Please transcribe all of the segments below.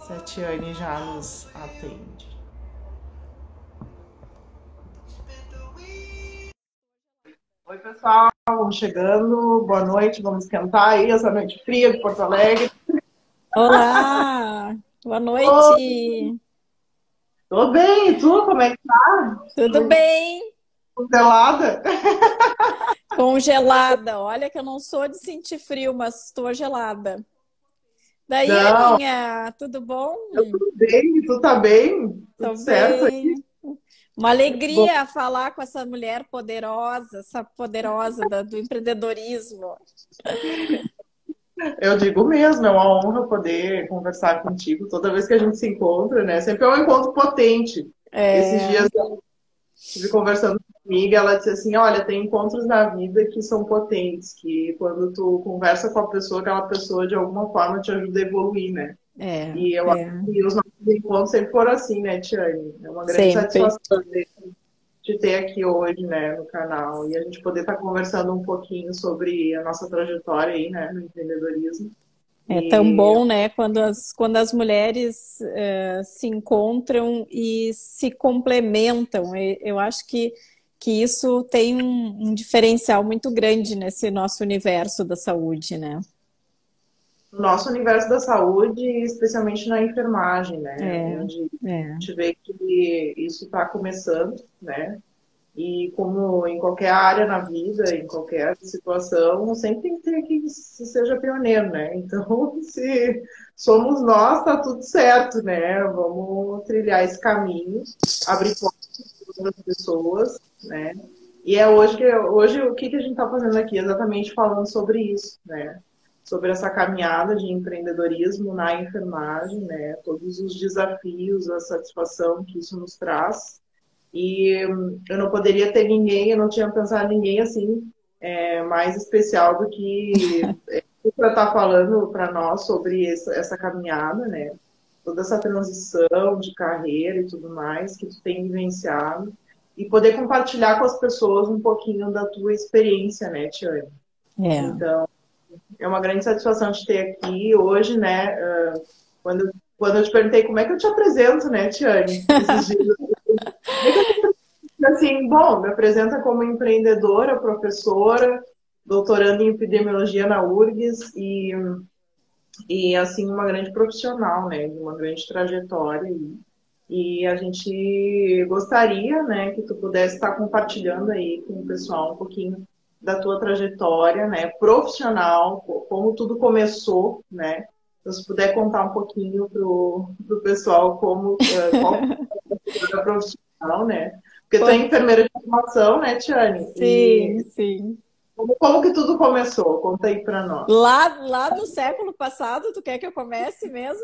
Se a Tiane já nos atende. Oi, pessoal, vamos chegando. Boa noite, vamos esquentar aí essa noite fria de Porto Alegre. Olá, boa Ô, noite. tô bem, e tu, como é que tá? Tudo bem? Congelada? Congelada. Olha que eu não sou de sentir frio, mas estou gelada. Daí, Não, Aninha, tudo bom? eu tô bem, e tu tá bem? Tudo Tô certo aí? bem. Uma Bom, alegria falar com essa mulher poderosa, essa poderosa do empreendedorismo. eu digo mesmo, é uma honra poder conversar contigo toda vez que a gente se encontra, né? Sempre é um encontro potente. Esses É, dias estive conversando com uma amiga, ela disse assim, olha, tem encontros na vida que são potentes, que quando tu conversa com a pessoa, aquela pessoa de alguma forma te ajuda a evoluir, né? é, E eu acho é. que os nossos encontros sempre foram assim, né, Tiane? É uma grande Sempre. satisfação te ter aqui hoje, né, no canal, e a gente poder estar conversando um pouquinho sobre a nossa trajetória aí, né, no empreendedorismo. É tão E bom, né, quando as mulheres se encontram e se complementam. Eu acho que isso tem um diferencial muito grande nesse nosso universo da saúde, né? no nosso universo da saúde, especialmente na enfermagem, né, É, onde é. a gente vê que isso está começando, né, e como em qualquer área na vida, em qualquer situação, sempre tem que ter quem seja pioneiro, né? Então, se somos nós, tá tudo certo, né? Vamos trilhar esse caminho, abrir portas para outras pessoas, né? E é hoje o que que a gente está fazendo aqui? Exatamente falando sobre isso, né? Sobre essa caminhada de empreendedorismo na enfermagem, né? Todos os desafios, a satisfação que isso nos traz. E eu não poderia ter ninguém, eu não tinha pensado em ninguém assim, mais especial do que para estar falando para nós sobre essa caminhada, né? Toda essa transição de carreira e tudo mais que tu tem vivenciado e poder compartilhar com as pessoas um pouquinho da tua experiência, né, Tiane? É. Então, é uma grande satisfação te ter aqui hoje, né? Quando eu te perguntei como é que eu te apresento, né, Tiane, esses dias, como é que eu assim, bom, me apresenta como empreendedora, professora, doutoranda em epidemiologia na URGS e assim, uma grande profissional, né, de uma grande trajetória. E a gente gostaria, né, que tu pudesse estar compartilhando aí com o pessoal um pouquinho da tua trajetória, né, profissional, como tudo começou, né, então, se puder contar um pouquinho pro pessoal como, qual foi a profissional, né, porque tu é Pô, enfermeira de formação, né, Tiane? sim, E sim. como que tudo começou? Conta aí para nós. Lá no século passado, tu quer que eu comece mesmo?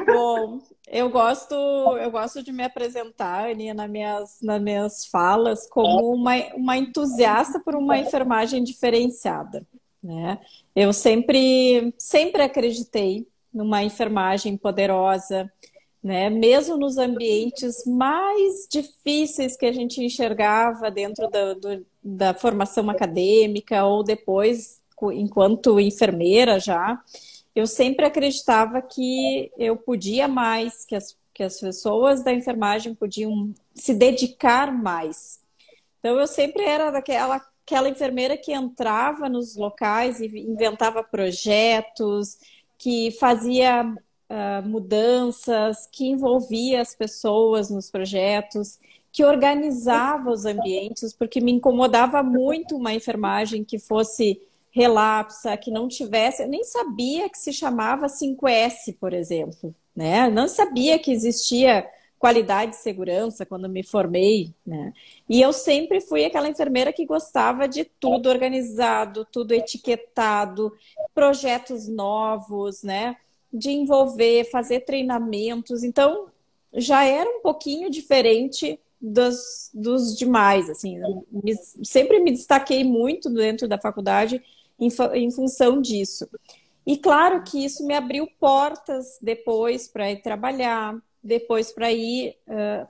Bom, eu gosto de me apresentar, Aninha, nas minhas falas, como uma entusiasta por uma enfermagem diferenciada, né? Eu sempre acreditei numa enfermagem poderosa, né? Mesmo nos ambientes mais difíceis que a gente enxergava dentro da formação acadêmica ou depois, enquanto enfermeira já. Eu sempre acreditava que eu podia mais, que as pessoas da enfermagem podiam se dedicar mais. Então, eu sempre era aquela enfermeira que entrava nos locais e inventava projetos, que fazia mudanças, que envolvia as pessoas nos projetos, que organizava os ambientes, porque me incomodava muito uma enfermagem que fosse relapsa, que não tivesse, eu nem sabia que se chamava 5S, por exemplo, né? Eu não sabia que existia qualidade de segurança quando me formei, né? E eu sempre fui aquela enfermeira que gostava de tudo organizado, tudo etiquetado, projetos novos, né? De envolver, fazer treinamentos. Então, já era um pouquinho diferente dos demais, assim. Sempre me destaquei muito dentro da faculdade em função disso. E claro que isso me abriu portas depois para ir trabalhar, depois para ir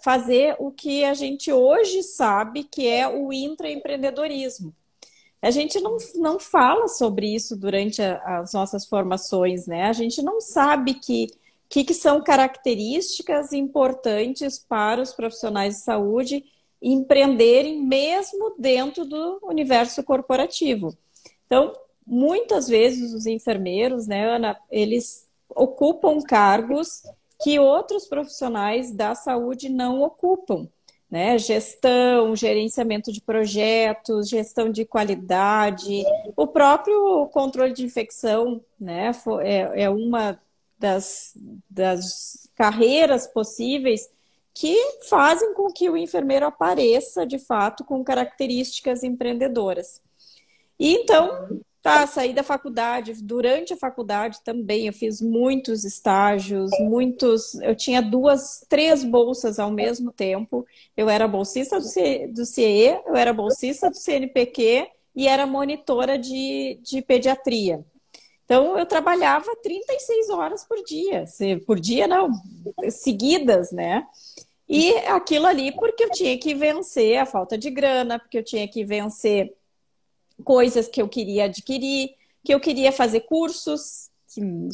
fazer o que a gente hoje sabe que é o intraempreendedorismo. A gente não fala sobre isso durante as nossas formações, né? A gente não sabe que são características importantes para os profissionais de saúde empreenderem mesmo dentro do universo corporativo. Então, muitas vezes os enfermeiros, né, Ana, eles ocupam cargos que outros profissionais da saúde não ocupam, né? Gestão, gerenciamento de projetos, gestão de qualidade, o próprio controle de infecção, né? É uma das carreiras possíveis que fazem com que o enfermeiro apareça, de fato, com características empreendedoras. E então, tá, saí da faculdade. Durante a faculdade também eu fiz muitos estágios, eu tinha três bolsas ao mesmo tempo. Eu era bolsista do CIE, eu era bolsista do CNPq e era monitora de pediatria. Então, eu trabalhava 36 horas por dia. Por dia, não, seguidas, né? E aquilo ali porque eu tinha que vencer a falta de grana, porque eu tinha que vencer coisas que eu queria adquirir, que eu queria fazer cursos,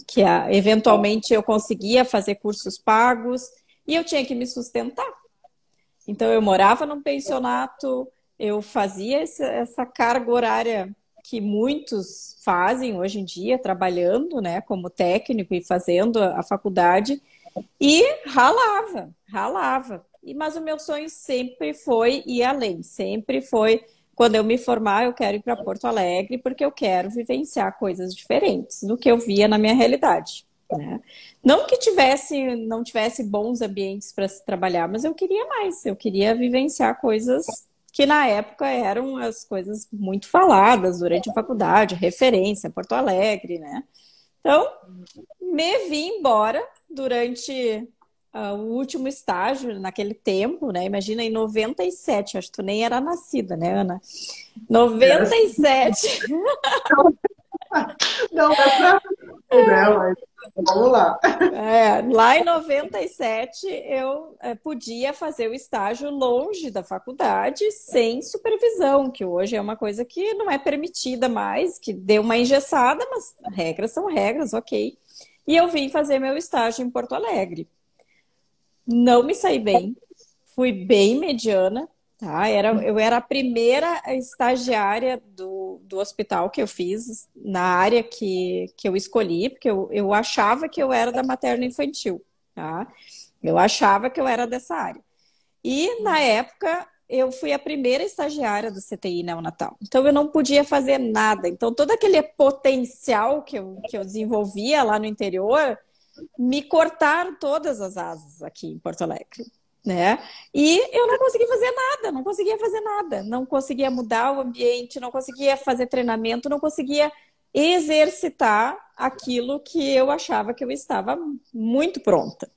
que eventualmente eu conseguia fazer cursos pagos, e eu tinha que me sustentar. Então, eu morava num pensionato, eu fazia essa carga horária que muitos fazem hoje em dia, trabalhando, né, como técnico e fazendo a faculdade, e ralava. Mas o meu sonho sempre foi ir além, sempre foi, quando eu me formar, eu quero ir para Porto Alegre, porque eu quero vivenciar coisas diferentes do que eu via na minha realidade, né? Não que não tivesse bons ambientes para se trabalhar, mas eu queria mais, eu queria vivenciar coisas que na época eram as coisas muito faladas durante a faculdade, referência, Porto Alegre, né? Então, me vim embora durante o último estágio, naquele tempo, né? Imagina, em 97, acho que tu nem era nascida, né, Ana? 97. Não é pra né? Mas vamos lá. Lá em 97, eu podia fazer o estágio longe da faculdade, sem supervisão, que hoje é uma coisa que não é permitida mais, que deu uma engessada, mas regras são regras, ok. E eu vim fazer meu estágio em Porto Alegre. Não me saí bem, fui bem mediana, tá? Eu era a primeira estagiária do hospital que eu fiz, na área que eu escolhi, porque eu achava que eu era da materno-infantil, tá? Eu achava que eu era dessa área. E, na época, eu fui a primeira estagiária do CTI neonatal. Então, eu não podia fazer nada. Então, todo aquele potencial que eu desenvolvia lá no interior, me cortaram todas as asas aqui em Porto Alegre, né? E eu não conseguia fazer nada, não conseguia mudar o ambiente, não conseguia fazer treinamento, não conseguia exercitar aquilo que eu achava que eu estava muito pronta.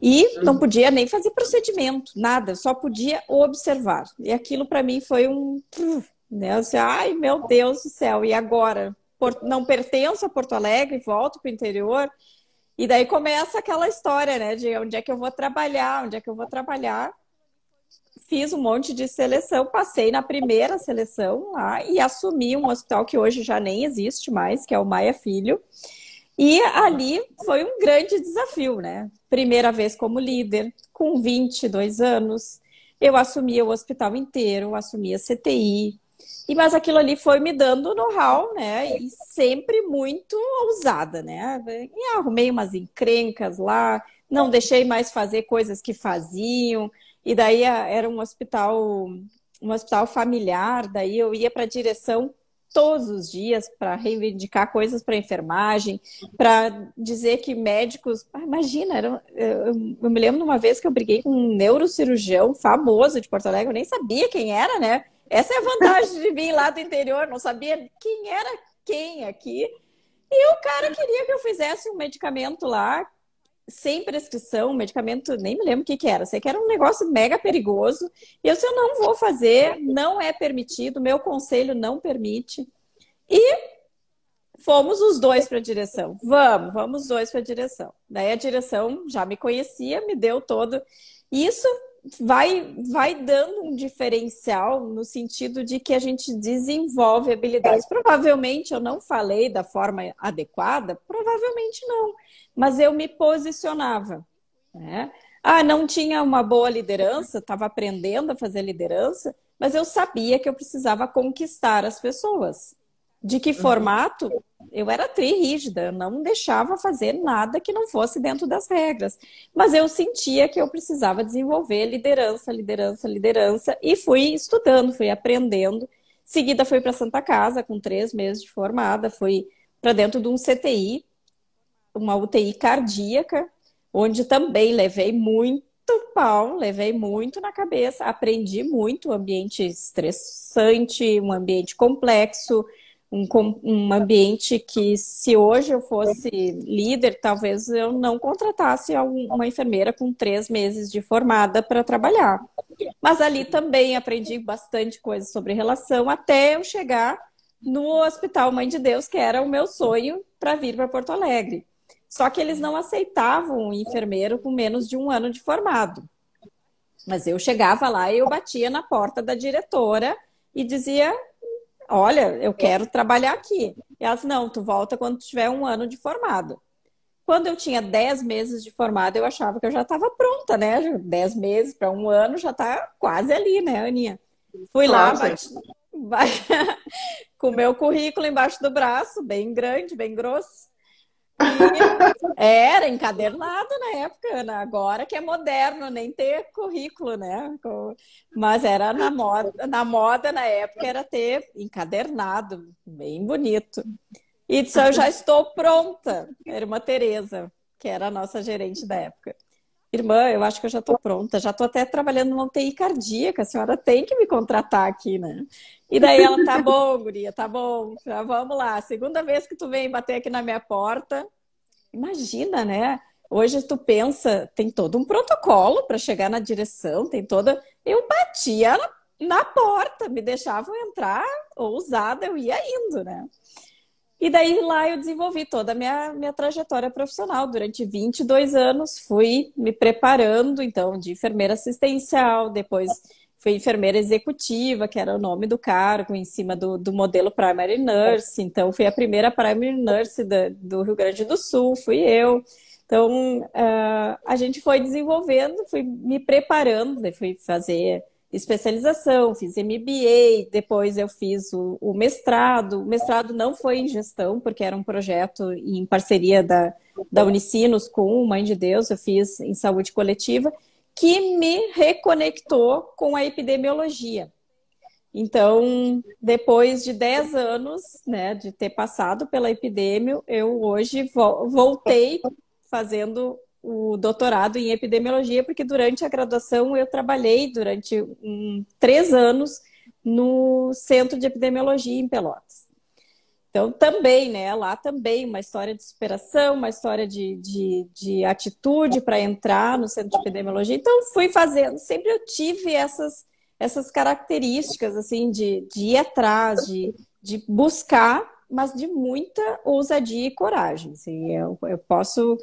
E não podia nem fazer procedimento, nada, só podia observar. E aquilo para mim foi né? Assim, ai, meu Deus do céu, e agora? Não pertenço a Porto Alegre, volto para o interior. E daí começa aquela história, né? De onde é que eu vou trabalhar, Fiz um monte de seleção, passei na primeira seleção lá e assumi um hospital que hoje já nem existe mais, que é o Maia Filho. E ali foi um grande desafio, né? Primeira vez como líder, com 22 anos. Eu assumia o hospital inteiro, assumia a CTI. Mas aquilo ali foi me dando know-how, né? E sempre muito ousada, né? E arrumei umas encrencas lá, não deixei mais fazer coisas que faziam. E daí era um hospital familiar, daí eu ia para a direção todos os dias para reivindicar coisas para enfermagem, para dizer que médicos... imagina, eu me lembro de uma vez que eu briguei com um neurocirurgião famoso de Porto Alegre, eu nem sabia quem era, né? Essa é a vantagem de vir lá do interior, não sabia quem era quem aqui. E o cara queria que eu fizesse um medicamento lá, sem prescrição, um medicamento, nem me lembro o que era, sei que era um negócio mega perigoso. E eu disse, eu não vou fazer, não é permitido, meu conselho não permite. E fomos os dois para a direção. Vamos os dois para a direção. Daí a direção já me conhecia, me deu todo... Isso vai dando um diferencial no sentido de que a gente desenvolve habilidades. Provavelmente eu não falei da forma adequada, provavelmente não, mas eu me posicionava, né? Ah, não tinha uma boa liderança, estava aprendendo a fazer liderança, mas eu sabia que eu precisava conquistar as pessoas. De que formato? Eu era rígida, eu não deixava fazer nada que não fosse dentro das regras. Mas eu sentia que eu precisava desenvolver liderança, liderança, liderança, e fui estudando, fui aprendendo. Em seguida, fui para Santa Casa, com 3 meses de formada, fui para dentro de um CTI, uma UTI cardíaca, onde também levei muito pau, levei muito na cabeça, aprendi muito, um ambiente estressante, um ambiente complexo, um ambiente que, se hoje eu fosse líder, talvez eu não contratasse uma enfermeira com 3 meses de formada para trabalhar. Mas ali também aprendi bastante coisa sobre relação, até eu chegar no Hospital Mãe de Deus, que era o meu sonho para vir para Porto Alegre. Só que eles não aceitavam um enfermeiro com menos de 1 ano de formado. Mas eu chegava lá e eu batia na porta da diretora e dizia: olha, eu quero trabalhar aqui. E elas: não, tu volta quando tu tiver 1 ano de formado. Quando eu tinha 10 meses de formado, eu achava que eu já estava pronta, né? 10 meses para 1 ano já está quase ali, né, Aninha? Fui lá, Claro, com o meu currículo embaixo do braço, bem grande, bem grosso. E era encadernado na época, Ana. Agora que é moderno, nem ter currículo, né? Mas era na moda na época era ter encadernado, bem bonito. E disse: eu já estou pronta. Era uma Tereza, que era a nossa gerente da época. Irmã, eu acho que eu já estou pronta, já estou até trabalhando numa UTI cardíaca, a senhora tem que me contratar aqui, né? E daí ela: tá bom, guria, tá bom, já vamos lá. Segunda vez que tu vem bater aqui na minha porta, imagina, né? Hoje tu pensa, tem todo um protocolo para chegar na direção, tem toda. Eu batia na porta, me deixavam entrar, ousada, eu ia indo, né? E daí lá eu desenvolvi toda a minha trajetória profissional. Durante 22 anos fui me preparando, então, de enfermeira assistencial, depois fui enfermeira executiva, que era o nome do cargo, em cima do modelo Primary Nurse. Então, fui a primeira Primary Nurse do Rio Grande do Sul, fui eu. Então, a gente foi desenvolvendo, fui me preparando, fui fazer especialização, fiz MBA, depois eu fiz o mestrado. O mestrado não foi em gestão, porque era um projeto em parceria da Unicinos com o Mãe de Deus, eu fiz em saúde coletiva, que me reconectou com a epidemiologia. Então, depois de 10 anos, né, de ter passado pela epidemia, eu hoje voltei fazendo o doutorado em epidemiologia, porque durante a graduação eu trabalhei durante 3 anos no Centro de Epidemiologia em Pelotas. Então, também, né, lá também uma história de superação, uma história de atitude para entrar no Centro de Epidemiologia. Então, fui fazendo, sempre eu tive essas características, assim, de ir atrás, de buscar, mas de muita ousadia e coragem. Assim, eu posso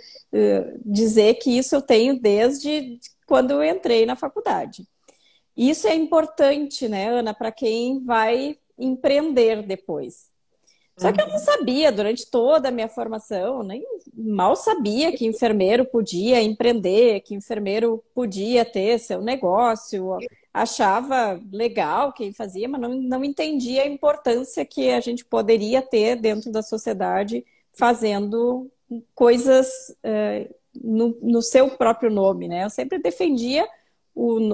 dizer que isso eu tenho desde quando eu entrei na faculdade. Isso é importante, né, Ana, para quem vai empreender depois. Só que eu não sabia, durante toda a minha formação, nem mal sabia que enfermeiro podia empreender, que enfermeiro podia ter seu negócio. Achava legal quem fazia, mas não entendia a importância que a gente poderia ter dentro da sociedade fazendo coisas no seu próprio nome, né? Eu sempre defendia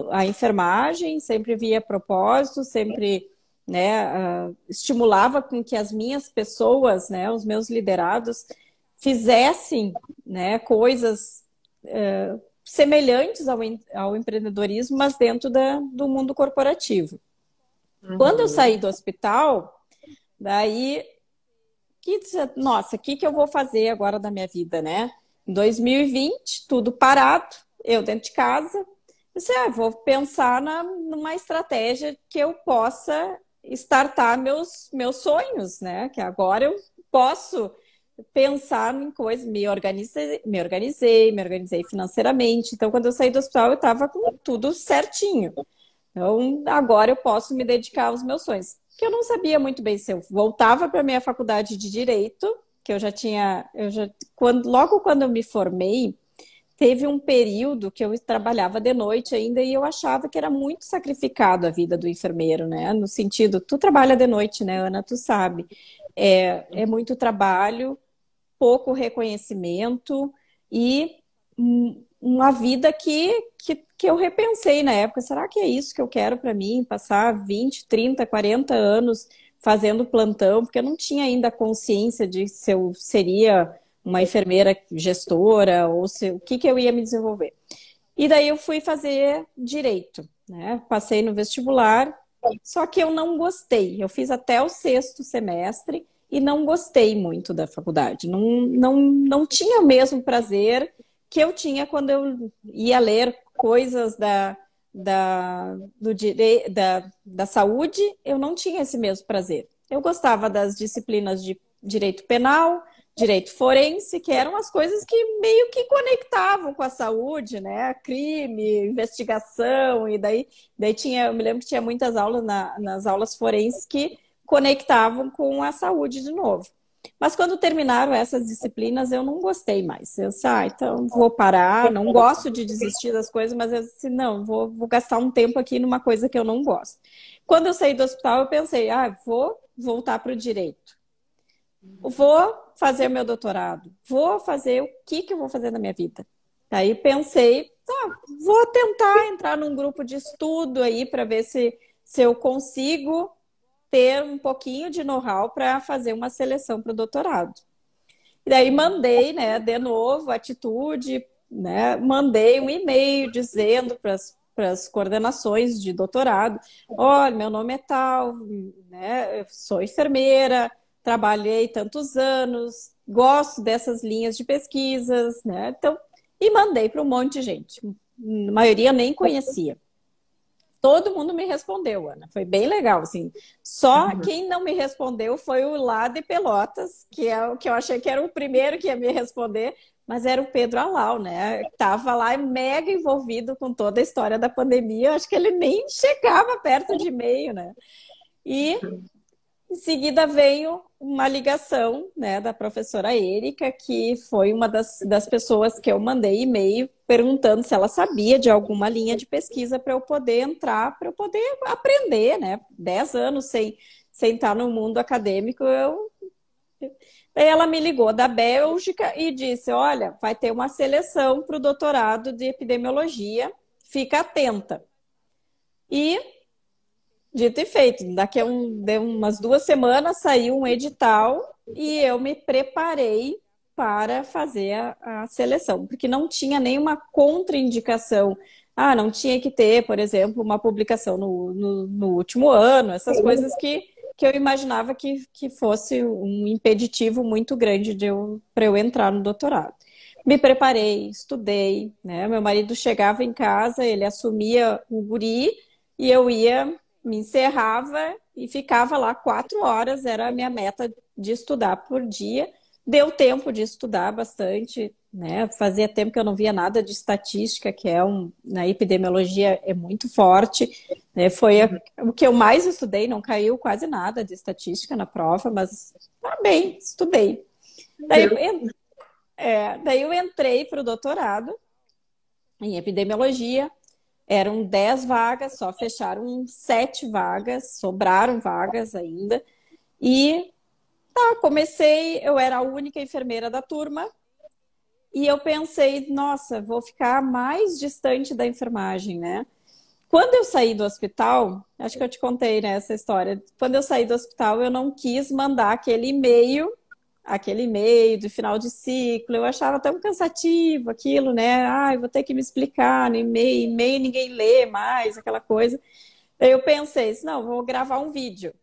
a enfermagem, sempre via propósito, sempre, né, estimulava com que as minhas pessoas, né, os meus liderados, fizessem, né, coisas semelhantes ao empreendedorismo, mas dentro do mundo corporativo. Quando eu saí do hospital, daí, nossa, o que eu vou fazer agora da minha vida, né? Em 2020, tudo parado, eu dentro de casa, disse: vou pensar numa estratégia que eu possa startar meus sonhos, né? Que agora eu posso pensar em coisas, me organizei financeiramente. Então, quando eu saí do hospital, eu estava com tudo certinho. Então, agora eu posso me dedicar aos meus sonhos. Que eu não sabia muito bem se eu voltava para a minha faculdade de Direito, que logo quando eu me formei, teve um período que eu trabalhava de noite ainda e eu achava que era muito sacrificado a vida do enfermeiro, né? No sentido, tu trabalha de noite, né, Ana? Tu sabe. É muito trabalho, pouco reconhecimento e uma vida que eu repensei na época. Será que é isso que eu quero para mim? Passar 20, 30, 40 anos fazendo plantão, porque eu não tinha ainda consciência de se eu seria uma enfermeira gestora ou o que eu ia me desenvolver. E daí eu fui fazer direito, né? Passei no vestibular, só que eu não gostei. Eu fiz até o 6º semestre e não gostei muito da faculdade. Não tinha o mesmo prazer que eu tinha quando eu ia ler coisas da saúde, eu não tinha esse mesmo prazer. Eu gostava das disciplinas de direito penal, direito forense, que eram as coisas que meio que conectavam com a saúde, né? Crime, investigação, e daí tinha, eu me lembro que tinha muitas aulas nas aulas forenses que conectavam com a saúde de novo. Mas quando terminaram essas disciplinas, eu não gostei mais. Eu disse, então vou parar, não gosto de desistir das coisas, mas eu disse, não, vou gastar um tempo aqui numa coisa que eu não gosto. Quando eu saí do hospital, eu pensei, vou voltar para o direito. Vou fazer o meu doutorado. Vou fazer o que eu vou fazer na minha vida. Aí pensei, vou tentar entrar num grupo de estudo aí para ver se eu consigo ter um pouquinho de know-how para fazer uma seleção para o doutorado. E daí mandei, né, de novo, atitude, né, mandei um e-mail dizendo para as coordenações de doutorado, olha, meu nome é tal, né, eu sou enfermeira, trabalhei tantos anos, gosto dessas linhas de pesquisas, né, então, e mandei para um monte de gente. A maioria nem conhecia. Todo mundo me respondeu, Ana. Foi bem legal, assim. Só quem não me respondeu foi o lá de Pelotas, que é o que eu achei que era o primeiro que ia me responder, mas era o Pedro Alau, né? Estava lá mega envolvido com toda a história da pandemia. Acho que ele nem chegava perto de e-mail, né? E em seguida veio uma ligação, né, da professora Érica, que foi uma das pessoas que eu mandei e-mail perguntando se ela sabia de alguma linha de pesquisa para eu poder entrar, para eu poder aprender, né? 10 anos sem estar no mundo acadêmico, Daí ela me ligou da Bélgica e disse, olha, vai ter uma seleção para o doutorado de epidemiologia, fica atenta. E dito e feito, daqui a umas 2 semanas saiu um edital e eu me preparei para fazer a seleção, porque não tinha nenhuma contraindicação. Não tinha que ter, por exemplo, uma publicação no último ano, essas coisas que eu imaginava que fosse um impeditivo muito grande para eu entrar no doutorado. Me preparei, estudei, né? Meu marido chegava em casa, ele assumia o guri e eu me encerrava e ficava lá 4 horas, era a minha meta de estudar por dia. Deu tempo de estudar bastante, né? Fazia tempo que eu não via nada de estatística, que na epidemiologia é muito forte, né? Foi o que eu mais estudei, não caiu quase nada de estatística na prova, mas bem, estudei. Daí eu entrei para o doutorado em epidemiologia. Eram 10 vagas, só fecharam 7 vagas, sobraram vagas ainda. E comecei, eu era a única enfermeira da turma. E eu pensei, nossa, vou ficar mais distante da enfermagem, né? Quando eu saí do hospital, acho que eu te contei, né, essa história. Quando eu saí do hospital, eu não quis mandar aquele e-mail de final de ciclo, eu achava tão cansativo aquilo, né? Vou ter que me explicar no e-mail, ninguém lê mais, aquela coisa. Daí eu pensei, não, vou gravar um vídeo.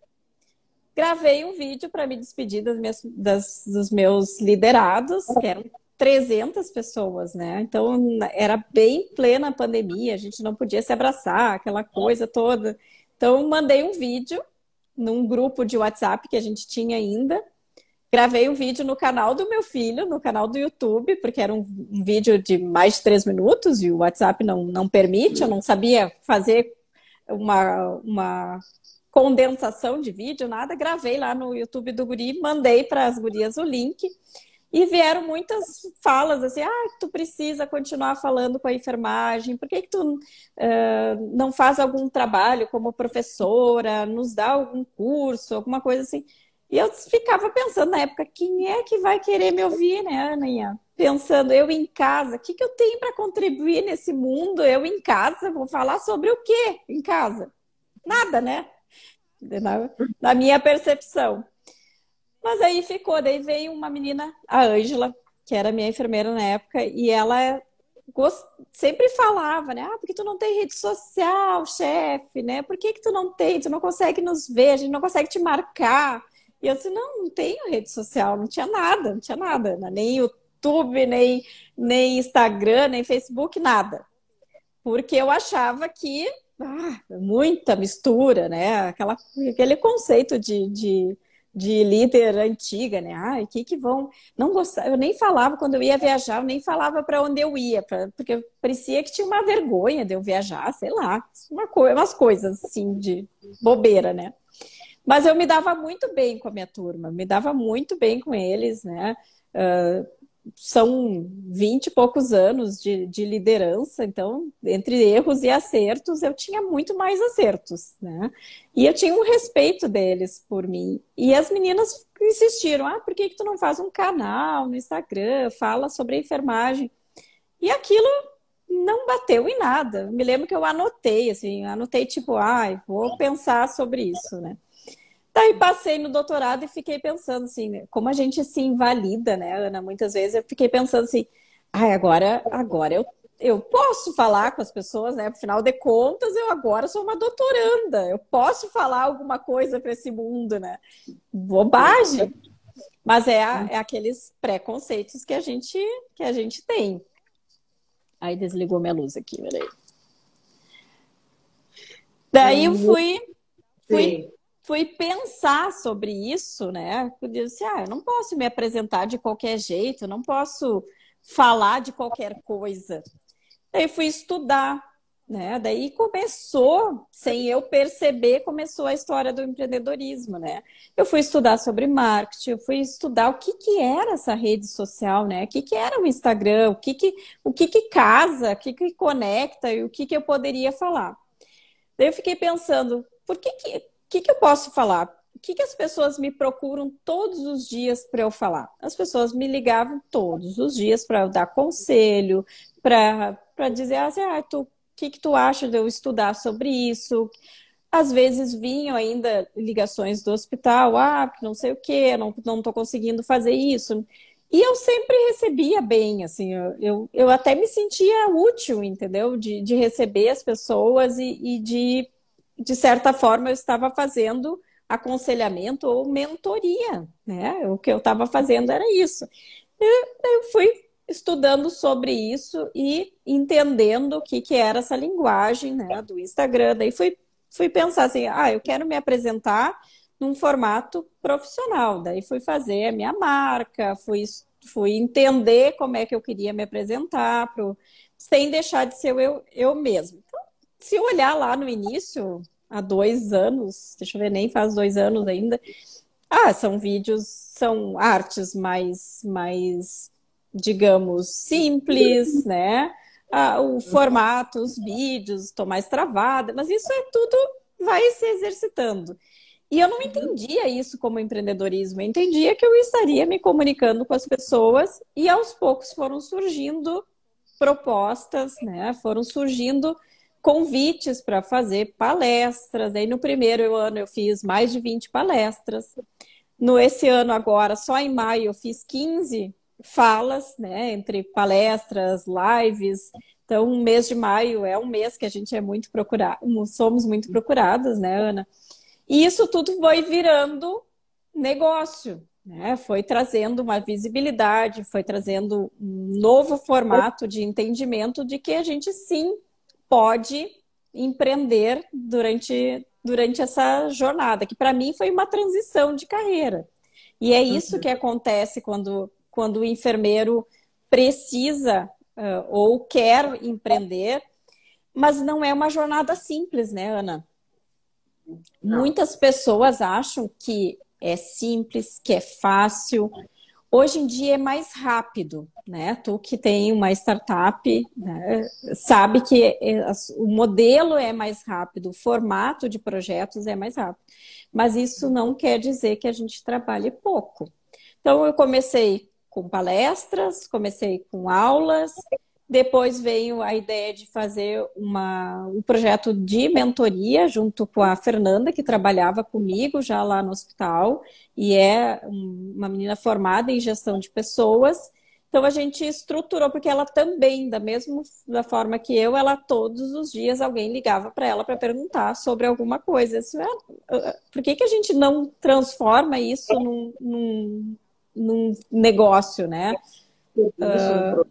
Gravei um vídeo para me despedir dos meus liderados, que eram 300 pessoas, né? Então, era bem plena a pandemia, a gente não podia se abraçar, aquela coisa toda. Então, mandei um vídeo num grupo de WhatsApp que a gente tinha ainda, Gravei um vídeo no canal do meu filho, no canal do YouTube, porque era um vídeo de mais de 3 minutos e o WhatsApp não permite, eu não sabia fazer uma condensação de vídeo, nada. Gravei lá no YouTube do guri, mandei para as gurias o link e vieram muitas falas assim, tu precisa continuar falando com a enfermagem, por que tu não faz algum trabalho como professora, nos dá algum curso, alguma coisa assim. E eu ficava pensando na época, quem é que vai querer me ouvir, né, Aninha? Pensando, eu em casa, o que eu tenho para contribuir nesse mundo? Eu em casa, vou falar sobre o quê em casa? Nada, né? Na minha percepção. Mas aí ficou, daí veio uma menina, a Ângela, que era minha enfermeira na época, e ela sempre falava, né? Porque tu não tem rede social, chefe, né? Por que tu não tem? Tu não consegue nos ver, a gente não consegue te marcar. E eu disse, não tenho rede social, não tinha nada, não tinha nada, né? Nem YouTube, nem Instagram, nem Facebook, nada. Porque eu achava que muita mistura, né? Aquele conceito de líder antiga, né? Que vão não gostar. Eu nem falava quando eu ia viajar, eu nem falava para onde eu ia, porque parecia que tinha uma vergonha de eu viajar, sei lá, umas coisas assim de bobeira, né? Mas eu me dava muito bem com a minha turma, me dava muito bem com eles, né? São 20 e poucos anos de liderança, então, entre erros e acertos, eu tinha muito mais acertos, né? E eu tinha um respeito deles por mim. E as meninas insistiram, por que tu não faz um canal no Instagram, fala sobre a enfermagem? E aquilo não bateu em nada. Eu me lembro que eu anotei, assim, tipo, vou pensar sobre isso, né? Daí passei no doutorado e fiquei pensando assim, né, como a gente se invalida, né, Ana? Muitas vezes eu fiquei pensando assim, agora eu posso falar com as pessoas, né? Afinal de contas, eu agora sou uma doutoranda, eu posso falar alguma coisa para esse mundo, né? Bobagem. Mas é aqueles preconceitos que a gente tem. Aí desligou minha luz aqui, peraí. Daí eu fui pensar sobre isso, né? Eu disse, eu não posso me apresentar de qualquer jeito, eu não posso falar de qualquer coisa. Daí fui estudar, né? Daí começou, sem eu perceber, começou a história do empreendedorismo, né? Eu fui estudar sobre marketing, eu fui estudar o que era essa rede social, né? O que era o Instagram, o que casa, o que conecta e o que eu poderia falar. Daí eu fiquei pensando, o que eu posso falar? O que as pessoas me procuram todos os dias para eu falar? As pessoas me ligavam todos os dias para eu dar conselho, para dizer assim, o que tu acha de eu estudar sobre isso? Às vezes vinham ainda ligações do hospital, não sei o quê, não estou conseguindo fazer isso. E eu sempre recebia bem, assim, eu até me sentia útil, entendeu? De receber as pessoas e de certa forma, eu estava fazendo aconselhamento ou mentoria, né? O que eu estava fazendo era isso. Eu fui estudando sobre isso e entendendo o que era essa linguagem, né, do Instagram. Daí fui pensar assim, eu quero me apresentar num formato profissional. Daí fui fazer a minha marca, fui entender como é que eu queria me apresentar, sem deixar de ser eu mesma. Então, se olhar lá no início, há 2 anos, deixa eu ver, nem faz 2 anos ainda, são vídeos, são artes mais, digamos, simples, né? O formato, os vídeos, estou mais travada, mas isso tudo vai se exercitando. E eu não entendia isso como empreendedorismo, eu entendia que eu estaria me comunicando com as pessoas e aos poucos foram surgindo propostas, né? Foram surgindo convites para fazer palestras. Aí no primeiro ano eu fiz mais de 20 palestras. Esse ano agora, só em maio, eu fiz 15 falas, né? Entre palestras, lives. Então, o mês de maio é um mês que a gente é muito procurado, somos muito procuradas, né, Ana? E isso tudo foi virando negócio, né? Foi trazendo uma visibilidade, foi trazendo um novo formato de entendimento de que a gente sim pode empreender durante essa jornada, que para mim foi uma transição de carreira. E é isso que acontece quando o enfermeiro precisa ou quer empreender, mas não é uma jornada simples, né, Ana? Não. Muitas pessoas acham que é simples, que é fácil. Hoje em dia é mais rápido, né? Tu que tem uma startup, né, sabe que o modelo é mais rápido, o formato de projetos é mais rápido. Mas isso não quer dizer que a gente trabalhe pouco. Então, eu comecei com palestras, comecei com aulas, depois veio a ideia de fazer um projeto de mentoria junto com a Fernanda, que trabalhava comigo já lá no hospital, e é uma menina formada em gestão de pessoas. Então a gente estruturou, porque ela também, da forma que eu, ela todos os dias alguém ligava para ela para perguntar sobre alguma coisa. Assim, por que a gente não transforma isso num negócio, né? Isso,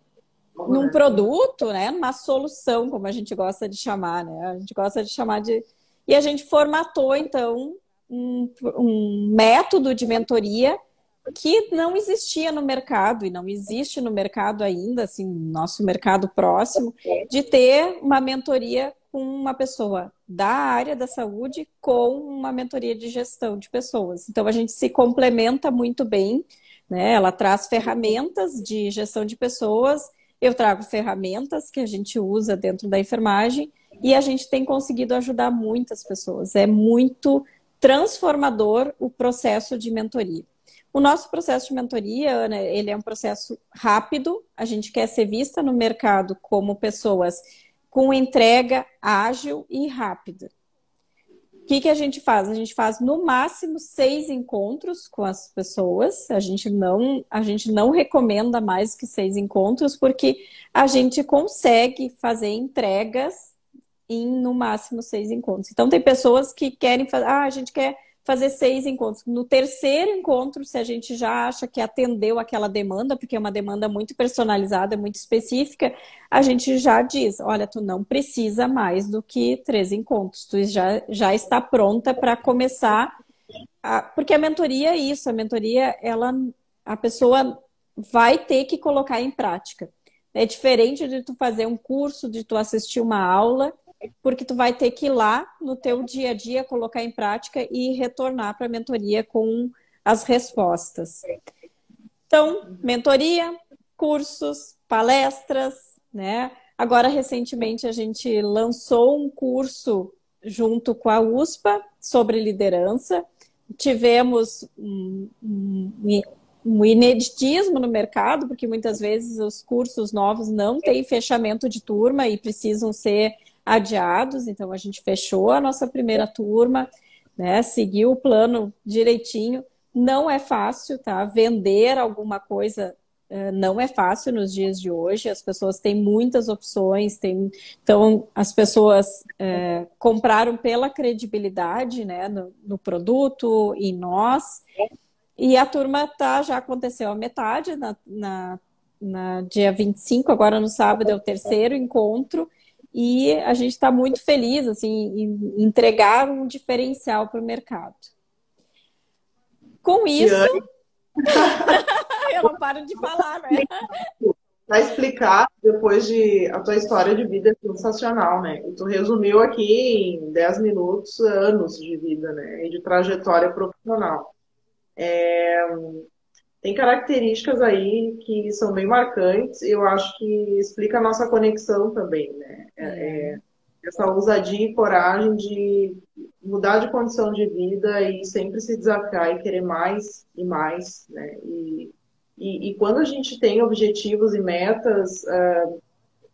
Num né? produto, né? Numa solução, como a gente gosta de chamar, né? A gente gosta de chamar de. E a gente formatou, então, um método de mentoria que não existia no mercado e não existe no mercado ainda, assim, nosso mercado próximo, de ter uma mentoria com uma pessoa da área da saúde com uma mentoria de gestão de pessoas. Então a gente se complementa muito bem, né? Ela traz ferramentas de gestão de pessoas, eu trago ferramentas que a gente usa dentro da enfermagem e a gente tem conseguido ajudar muitas pessoas. É muito transformador o processo de mentoria. O nosso processo de mentoria, Ana, ele é um processo rápido. A gente quer ser vista no mercado como pessoas com entrega ágil e rápida. O que a gente faz? A gente faz no máximo 6 encontros com as pessoas. A gente não recomenda mais que 6 encontros, porque a gente consegue fazer entregas em no máximo 6 encontros. Então tem pessoas que querem fazer, a gente quer fazer 6 encontros. No terceiro encontro, se a gente já acha que atendeu aquela demanda, porque é uma demanda muito personalizada, muito específica, a gente já diz, olha, tu não precisa mais do que 3 encontros, tu já está pronta para começar. Porque a mentoria é isso, a mentoria, a pessoa vai ter que colocar em prática. É diferente de tu fazer um curso, de tu assistir uma aula, porque tu vai ter que ir lá no teu dia a dia, colocar em prática e retornar para a mentoria com as respostas. Então, mentoria, cursos, palestras, né? Agora, recentemente, a gente lançou um curso junto com a USPA sobre liderança. Tivemos um ineditismo no mercado, porque muitas vezes os cursos novos não têm fechamento de turma e precisam ser adiados, então a gente fechou a nossa primeira turma, né? Seguiu o plano direitinho. Não é fácil, tá? Vender alguma coisa não é fácil nos dias de hoje. As pessoas têm muitas opções, então as pessoas compraram pela credibilidade, né, no produto, em nós. E a turma já aconteceu a metade, na dia 25, agora no sábado é o terceiro encontro. E a gente está muito feliz assim, em entregar um diferencial para o mercado. Com isso, eu não paro de falar, né? Para explicar, depois a tua história de vida é sensacional, né? E tu resumiu aqui em 10 minutos anos de vida, né? E de trajetória profissional. Tem características aí que são bem marcantes e eu acho que explica a nossa conexão também, né? Essa ousadia e coragem de mudar de condição de vida e sempre se desafiar e querer mais e mais, né? E quando a gente tem objetivos e metas,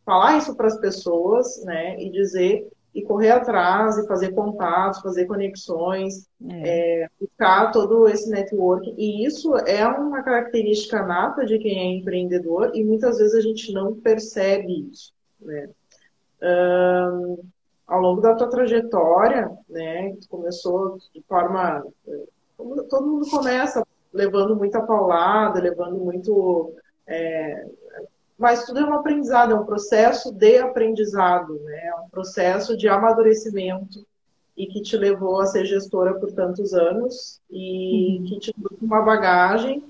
falar isso para as pessoas, né? E dizer, e correr atrás, e fazer contatos, fazer conexões, buscar todo esse network. E isso é uma característica nata de quem é empreendedor e muitas vezes a gente não percebe isso, né? Ao longo da tua trajetória, né? Tu começou de forma... Como todo mundo começa, levando muita paulada, levando muito... Mas tudo é um aprendizado, é um processo de aprendizado, né? É um processo de amadurecimento. e que te levou a ser gestora por tantos anos e Uhum. que te deu uma bagagem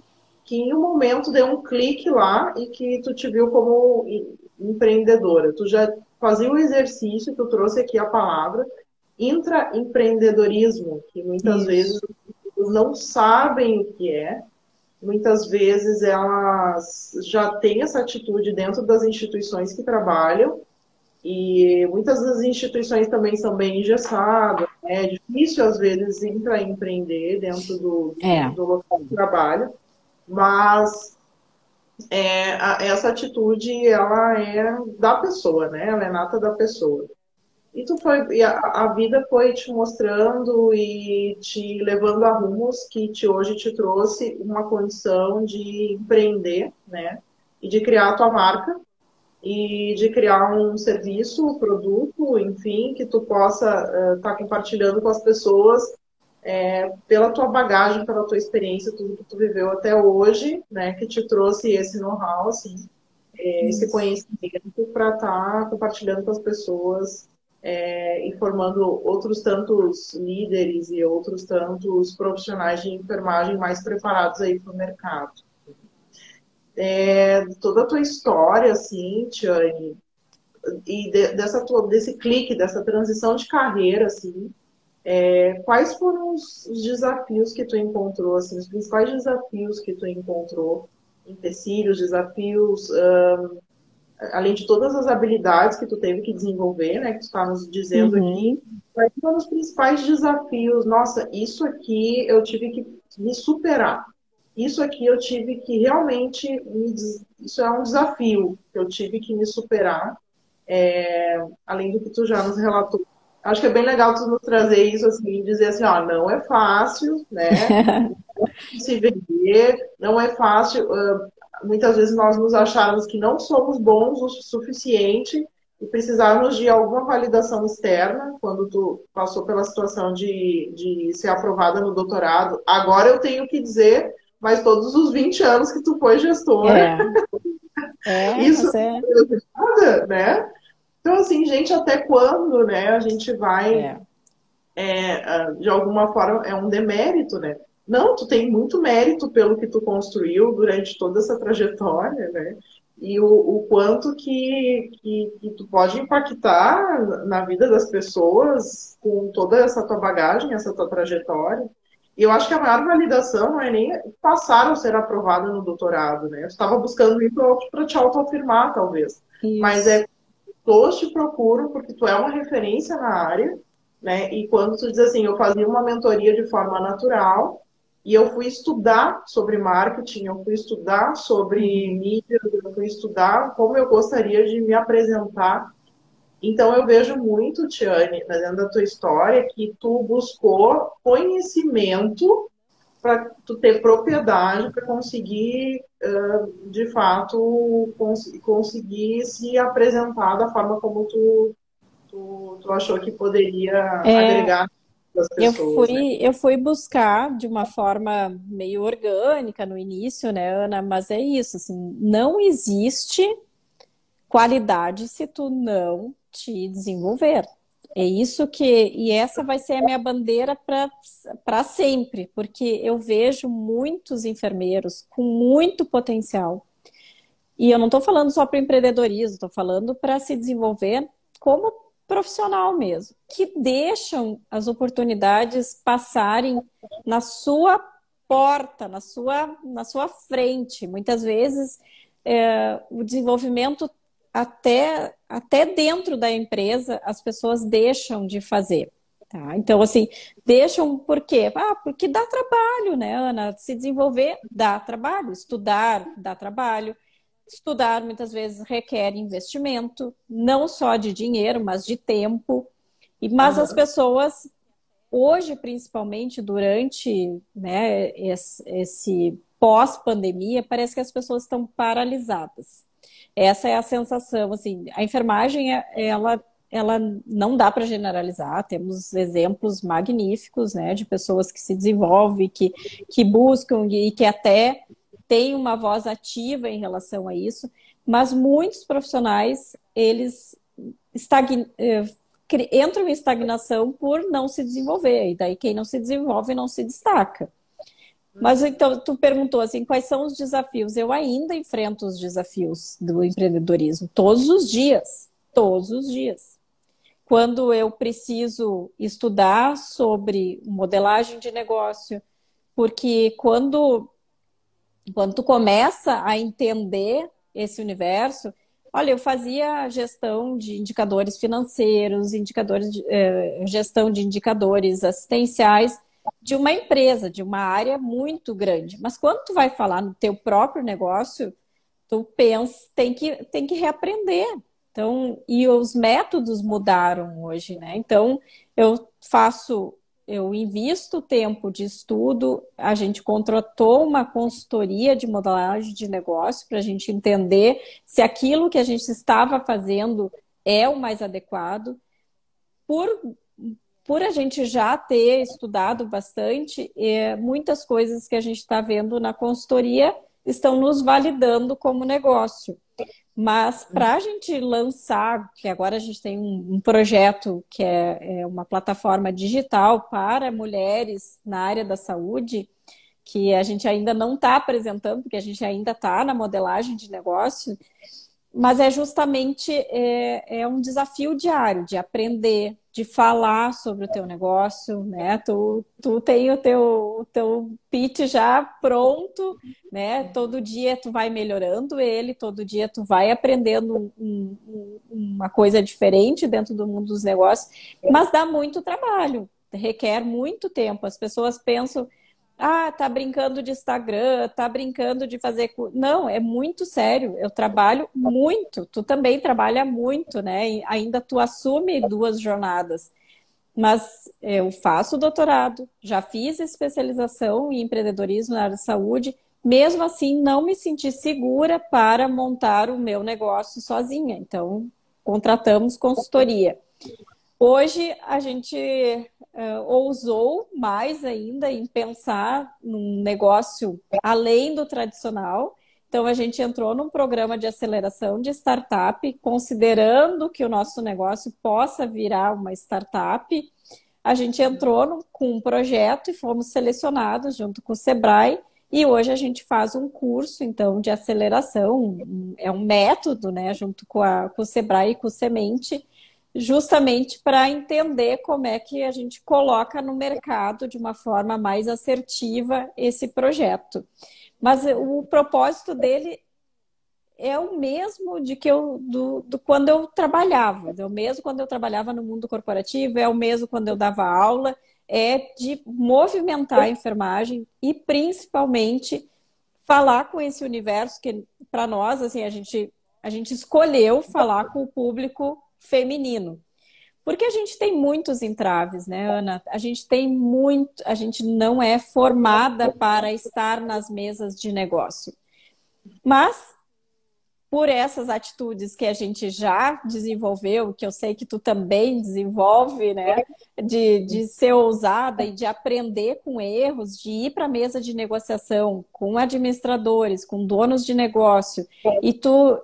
que em um momento deu um clique lá e que tu te viu como empreendedora. Tu já fazia o exercício, tu trouxe aqui a palavra intraempreendedorismo, que muitas vezes Isso. as pessoas não sabem o que é. Muitas vezes elas já têm essa atitude dentro das instituições que trabalham, e muitas das instituições também são bem engessadas, né? É difícil, às vezes, empreender dentro É. do local de trabalho, mas essa atitude, ela é da pessoa, né? Ela é nata da pessoa. E a vida foi te mostrando e te levando a rumos que hoje te trouxe uma condição de empreender, né? E de criar a tua marca e de criar um serviço, um produto, enfim, que tu possa estar compartilhando com as pessoas pela tua bagagem, pela tua experiência, tudo que tu viveu até hoje, né? Que te trouxe esse know-how, assim, esse Isso. conhecimento para estar compartilhando com as pessoas e formando outros tantos líderes e outros tantos profissionais de enfermagem mais preparados aí para o mercado. Toda a tua história, assim, Tiane, e desse clique, dessa transição de carreira, assim, quais foram os desafios que tu encontrou, assim, os principais desafios que tu encontrou, empecilhos, desafios, além de todas as habilidades que tu teve que desenvolver, né, que tu está nos dizendo aqui, Uhum. quais foram os principais desafios? Nossa, isso aqui eu tive que me superar. Isso aqui eu tive que realmente isso é um desafio que eu tive que me superar, além do que tu já nos relatou. Acho que é bem legal tu nos trazer isso assim, e dizer assim, ó, não é fácil, né? Se vender, não é fácil. Muitas vezes nós nos acharmos que não somos bons o suficiente e precisarmos de alguma validação externa, quando tu passou pela situação de ser aprovada no doutorado. Agora eu tenho que dizer, mas todos os 20 anos que tu foi gestora, É. É, isso mas é. não é nada, né? Então, assim, gente, até quando, né, a gente vai É. de alguma forma, é um demérito, né? Não, tu tem muito mérito pelo que tu construiu durante toda essa trajetória, né? E o quanto que tu pode impactar na vida das pessoas com toda essa tua bagagem, essa tua trajetória. E eu acho que a maior validação não é nem passar ou ser aprovada no doutorado, né? Eu estava buscando isso para te autoafirmar, talvez. Mas Isso. todos te procuram porque tu é uma referência na área, né? E quando tu diz assim, eu fazia uma mentoria de forma natural e eu fui estudar sobre marketing, eu fui estudar sobre Uhum. mídia, eu fui estudar como eu gostaria de me apresentar. Então eu vejo muito, Tiane, dentro da tua história, que tu buscou conhecimento para tu ter propriedade para conseguir, de fato, conseguir se apresentar da forma como tu achou que poderia É, agregar as pessoas, né? eu fui buscar de uma forma meio orgânica no início, né, Ana? Mas é isso, assim, não existe qualidade se tu não te desenvolver. É isso que, e essa vai ser a minha bandeira para sempre, porque eu vejo muitos enfermeiros com muito potencial. E eu não estou falando só para empreendedorismo, estou falando para se desenvolver como profissional mesmo, que deixam as oportunidades passarem na sua porta, na sua frente. Muitas vezes o desenvolvimento até dentro da empresa as pessoas deixam de fazer. Tá? Então, assim, deixam por quê? Ah, porque dá trabalho, né, Ana? Se desenvolver dá trabalho, estudar dá trabalho. Estudar muitas vezes requer investimento, não só de dinheiro, mas de tempo. Mas as Uhum. pessoas, hoje, principalmente durante, né, esse pós-pandemia, parece que as pessoas estão paralisadas. Essa é a sensação. Assim, a enfermagem, ela não dá para generalizar. Temos exemplos magníficos, né, de pessoas que se desenvolvem, que buscam e que até têm uma voz ativa em relação a isso, mas muitos profissionais, eles entram em estagnação por não se desenvolver. E daí quem não se desenvolve não se destaca. Mas então, tu perguntou assim, quais são os desafios? Eu ainda enfrento os desafios do empreendedorismo todos os dias. Todos os dias. Quando eu preciso estudar sobre modelagem de negócio, porque quando tu começa a entender esse universo, olha, eu fazia gestão de indicadores financeiros, gestão de indicadores assistenciais de uma empresa, de uma área muito grande. Mas quando tu vai falar no teu próprio negócio, tu pensa, tem que reaprender. Então, e os métodos mudaram hoje, né? Então, eu invisto tempo de estudo, a gente contratou uma consultoria de modelagem de negócio para a gente entender se aquilo que a gente estava fazendo é o mais adequado. Por a gente já ter estudado bastante, muitas coisas que a gente está vendo na consultoria estão nos validando como negócio. Mas para a gente lançar, que agora a gente tem um projeto que é uma plataforma digital para mulheres na área da saúde, que a gente ainda não está apresentando, porque a gente ainda está na modelagem de negócio, mas é justamente um desafio diário de aprender, de falar sobre o teu negócio, né? Tu tem o teu pitch já pronto, né? Todo dia tu vai melhorando ele, todo dia tu vai aprendendo uma coisa diferente dentro do mundo dos negócios, mas dá muito trabalho, requer muito tempo. As pessoas pensam, tá brincando de Instagram, tá brincando de fazer... Não, é muito sério. Eu trabalho muito. Tu também trabalha muito, né? E ainda tu assume 2 jornadas. Mas eu faço doutorado, já fiz especialização em empreendedorismo na área de saúde. Mesmo assim, não me senti segura para montar o meu negócio sozinha. Então, contratamos consultoria. Hoje, a gente ousou mais ainda em pensar num negócio além do tradicional. Então, a gente entrou num programa de aceleração de startup, considerando que o nosso negócio possa virar uma startup. A gente entrou com um projeto e fomos selecionados junto com o Sebrae. E hoje a gente faz um curso, então, de aceleração. É um método, né, junto com o Sebrae e com o Semente, justamente para entender como é que a gente coloca no mercado de uma forma mais assertiva esse projeto. Mas o propósito dele é o mesmo do quando eu trabalhava, é o mesmo quando eu trabalhava no mundo corporativo, é o mesmo quando eu dava aula, é de movimentar a enfermagem e principalmente falar com esse universo que para nós assim a gente escolheu falar com o público feminino. Porque a gente tem muitos entraves, né, Ana? A gente não é formada para estar nas mesas de negócio. Mas, por essas atitudes que a gente já desenvolveu, que eu sei que tu também desenvolve, né? De ser ousada e de aprender com erros, de ir para a mesa de negociação com administradores, com donos de negócio,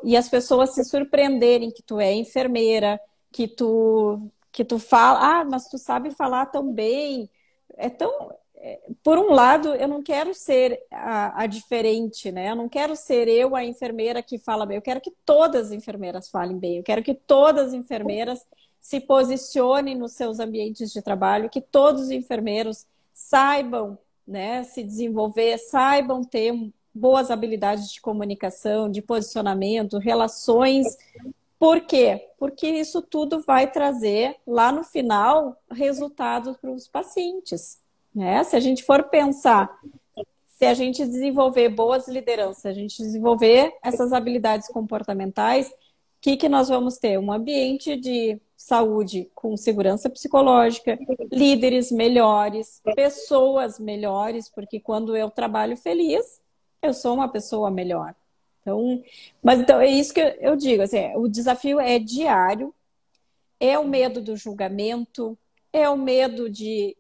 e as pessoas se surpreenderem que tu é enfermeira, que tu fala, mas tu sabe falar tão bem. Por um lado, eu não quero ser a diferente, né? Eu não quero ser eu a enfermeira que fala bem. Eu quero que todas as enfermeiras falem bem. Eu quero que todas as enfermeiras se posicionem nos seus ambientes de trabalho, que todos os enfermeiros saibam, né, se desenvolver, saibam ter boas habilidades de comunicação, de posicionamento, relações. Por quê? Porque isso tudo vai trazer, lá no final, resultados para os pacientes. Né? Se a gente for pensar, se a gente desenvolver boas lideranças, se a gente desenvolver essas habilidades comportamentais, o que nós vamos ter? Um ambiente de saúde com segurança psicológica, líderes melhores, pessoas melhores, porque quando eu trabalho feliz, eu sou uma pessoa melhor. Então é isso que eu digo, assim, o desafio é diário, é o medo do julgamento, é o medo de...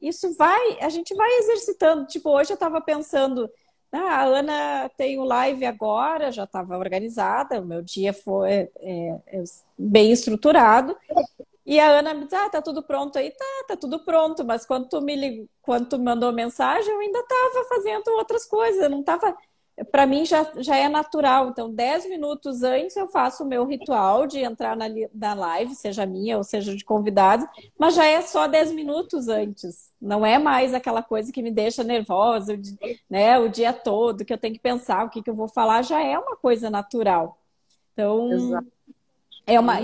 a gente vai exercitando. Tipo, hoje eu estava pensando, a Ana tem o live agora, já estava organizada, o meu dia foi bem estruturado, E a Ana me diz, tá tudo pronto aí? Tá tudo pronto. Mas quando tu mandou mensagem, eu ainda estava fazendo outras coisas. Eu não estava... Para mim já é natural. Então, 10 minutos antes eu faço o meu ritual de entrar na live, seja minha ou seja de convidados, mas já é só 10 minutos antes. Não é mais aquela coisa que me deixa nervosa, né, o dia todo, que eu tenho que pensar o que eu vou falar, já é uma coisa natural. Então, Exato.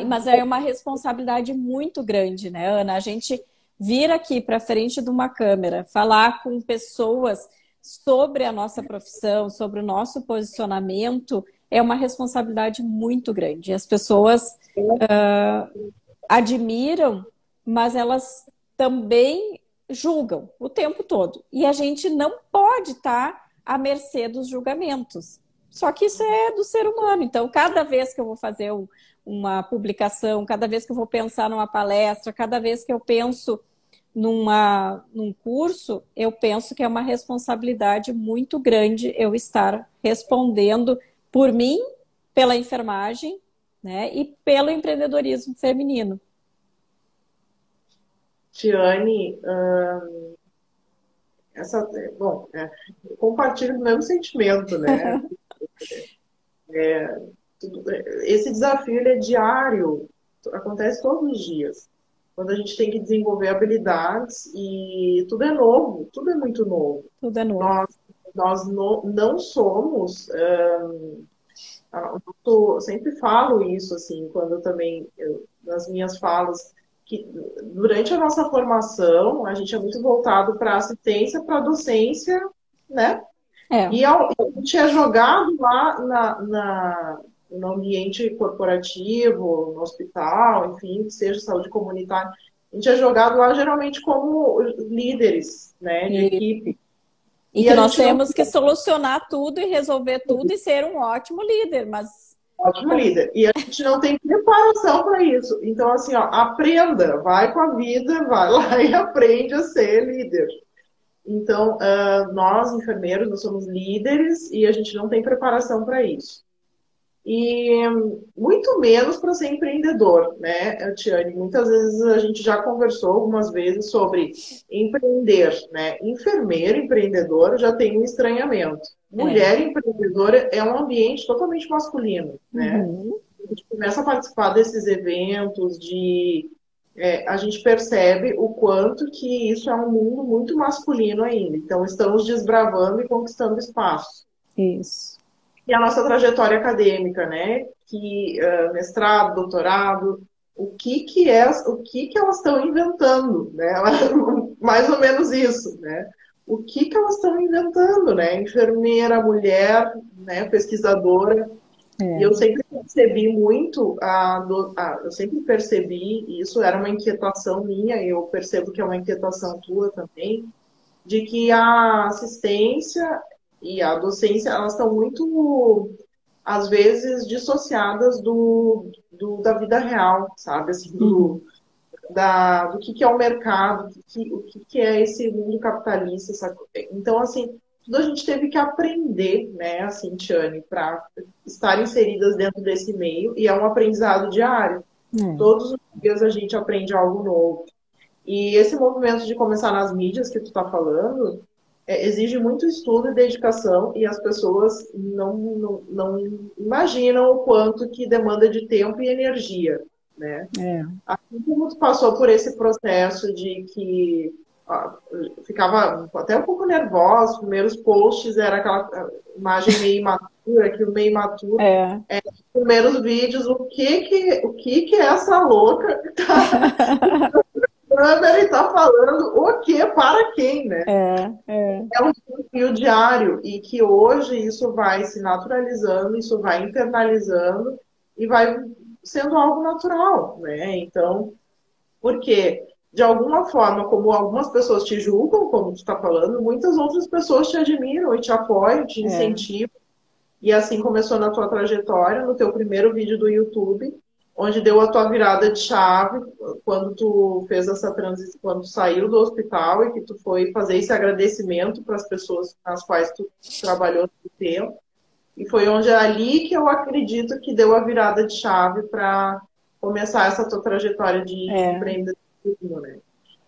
mas é uma responsabilidade muito grande, né, Ana? A gente vir aqui para frente de uma câmera, falar com pessoas sobre a nossa profissão, sobre o nosso posicionamento, é uma responsabilidade muito grande. As pessoas admiram, mas elas também julgam o tempo todo. E a gente não pode estar à mercê dos julgamentos. Só que isso é do ser humano. Então, cada vez que eu vou fazer uma publicação, cada vez que eu vou pensar numa palestra, cada vez que eu penso num curso, eu penso que é uma responsabilidade muito grande eu estar respondendo por mim, pela enfermagem, né, e pelo empreendedorismo feminino. Tiane, bom, eu compartilho o mesmo sentimento, né? Esse desafio ele é diário, acontece todos os dias. Quando a gente tem que desenvolver habilidades e tudo é novo, tudo é muito novo. Tudo é novo. Nós não somos. Eu sempre falo isso, assim, quando também, nas minhas falas, que durante a nossa formação, a gente é muito voltado para assistência, para docência, né? E a gente é jogado lá no ambiente corporativo, no hospital, enfim, que seja saúde comunitária, a gente é jogado lá geralmente como líderes, né, de equipe. E que nós temos que solucionar tudo e resolver tudo e ser um ótimo líder, mas... Ótimo líder. E a gente não tem preparação para isso. Então, assim, ó, aprenda, vai com a vida, vai lá e aprende a ser líder. Então, nós, enfermeiros, nós somos líderes e a gente não tem preparação para isso. E muito menos para ser empreendedor, né, Tiane? Muitas vezes a gente já conversou algumas vezes sobre empreender, né? Enfermeiro empreendedor já tem um estranhamento. Mulher empreendedora é um ambiente totalmente masculino, né? Uhum. A gente começa a participar desses eventos a gente percebe o quanto que isso é um mundo muito masculino ainda. Então, estamos desbravando e conquistando espaços. Isso. E a nossa trajetória acadêmica, né? Que mestrado, doutorado, o que elas estão inventando, né? Mais ou menos isso, né? O que elas estão inventando, né? Enfermeira, mulher, né? Pesquisadora. E eu sempre percebi muito, eu sempre percebi, e isso era uma inquietação minha, e eu percebo que é uma inquietação tua também, de que a assistência e a docência, elas estão muito, às vezes, dissociadas da vida real, sabe? Assim, do que é o mercado, o que é esse mundo capitalista, sabe? Então, assim, tudo a gente teve que aprender, né, assim, Tiane, para estar inseridas dentro desse meio, e é um aprendizado diário. Todos os dias a gente aprende algo novo. E esse movimento de começar nas mídias que tu está falando exige muito estudo e dedicação, e as pessoas não imaginam o quanto que demanda de tempo e energia, né? Assim como tu passou por esse processo de que ficava até um pouco nervosa, os primeiros posts era aquela imagem meio imatura, aquilo meio imaturo. Os primeiros vídeos, o que é essa louca que ele tá falando o que para quem, né? É um desafio diário e que hoje isso vai se naturalizando, isso vai internalizando e vai sendo algo natural, né? Então, porque de alguma forma, como algumas pessoas te julgam, como tu está falando, muitas outras pessoas te admiram e te apoiam, te incentivam. E assim começou na tua trajetória, no teu primeiro vídeo do YouTube, onde deu a tua virada de chave, quando tu fez essa transição, quando tu saiu do hospital e que tu foi fazer esse agradecimento para as pessoas nas quais tu trabalhou no tempo. E foi onde ali que eu acredito que deu a virada de chave para começar essa tua trajetória de É. empreendedorismo, né?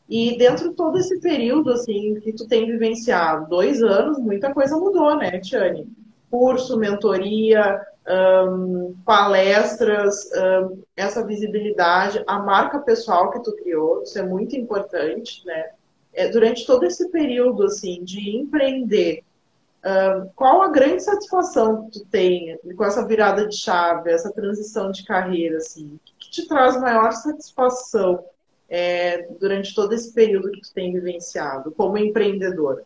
E dentro de todo esse período, assim, que tu tem vivenciado, 2 anos, muita coisa mudou, né, Tiane? Curso, mentoria, palestras, essa visibilidade, a marca pessoal que tu criou, isso é muito importante, né? Durante todo esse período, assim, de empreender, qual a grande satisfação que tu tem com essa virada de chave, essa transição de carreira, assim? O que te traz maior satisfação durante todo esse período que tu tem vivenciado como empreendedora?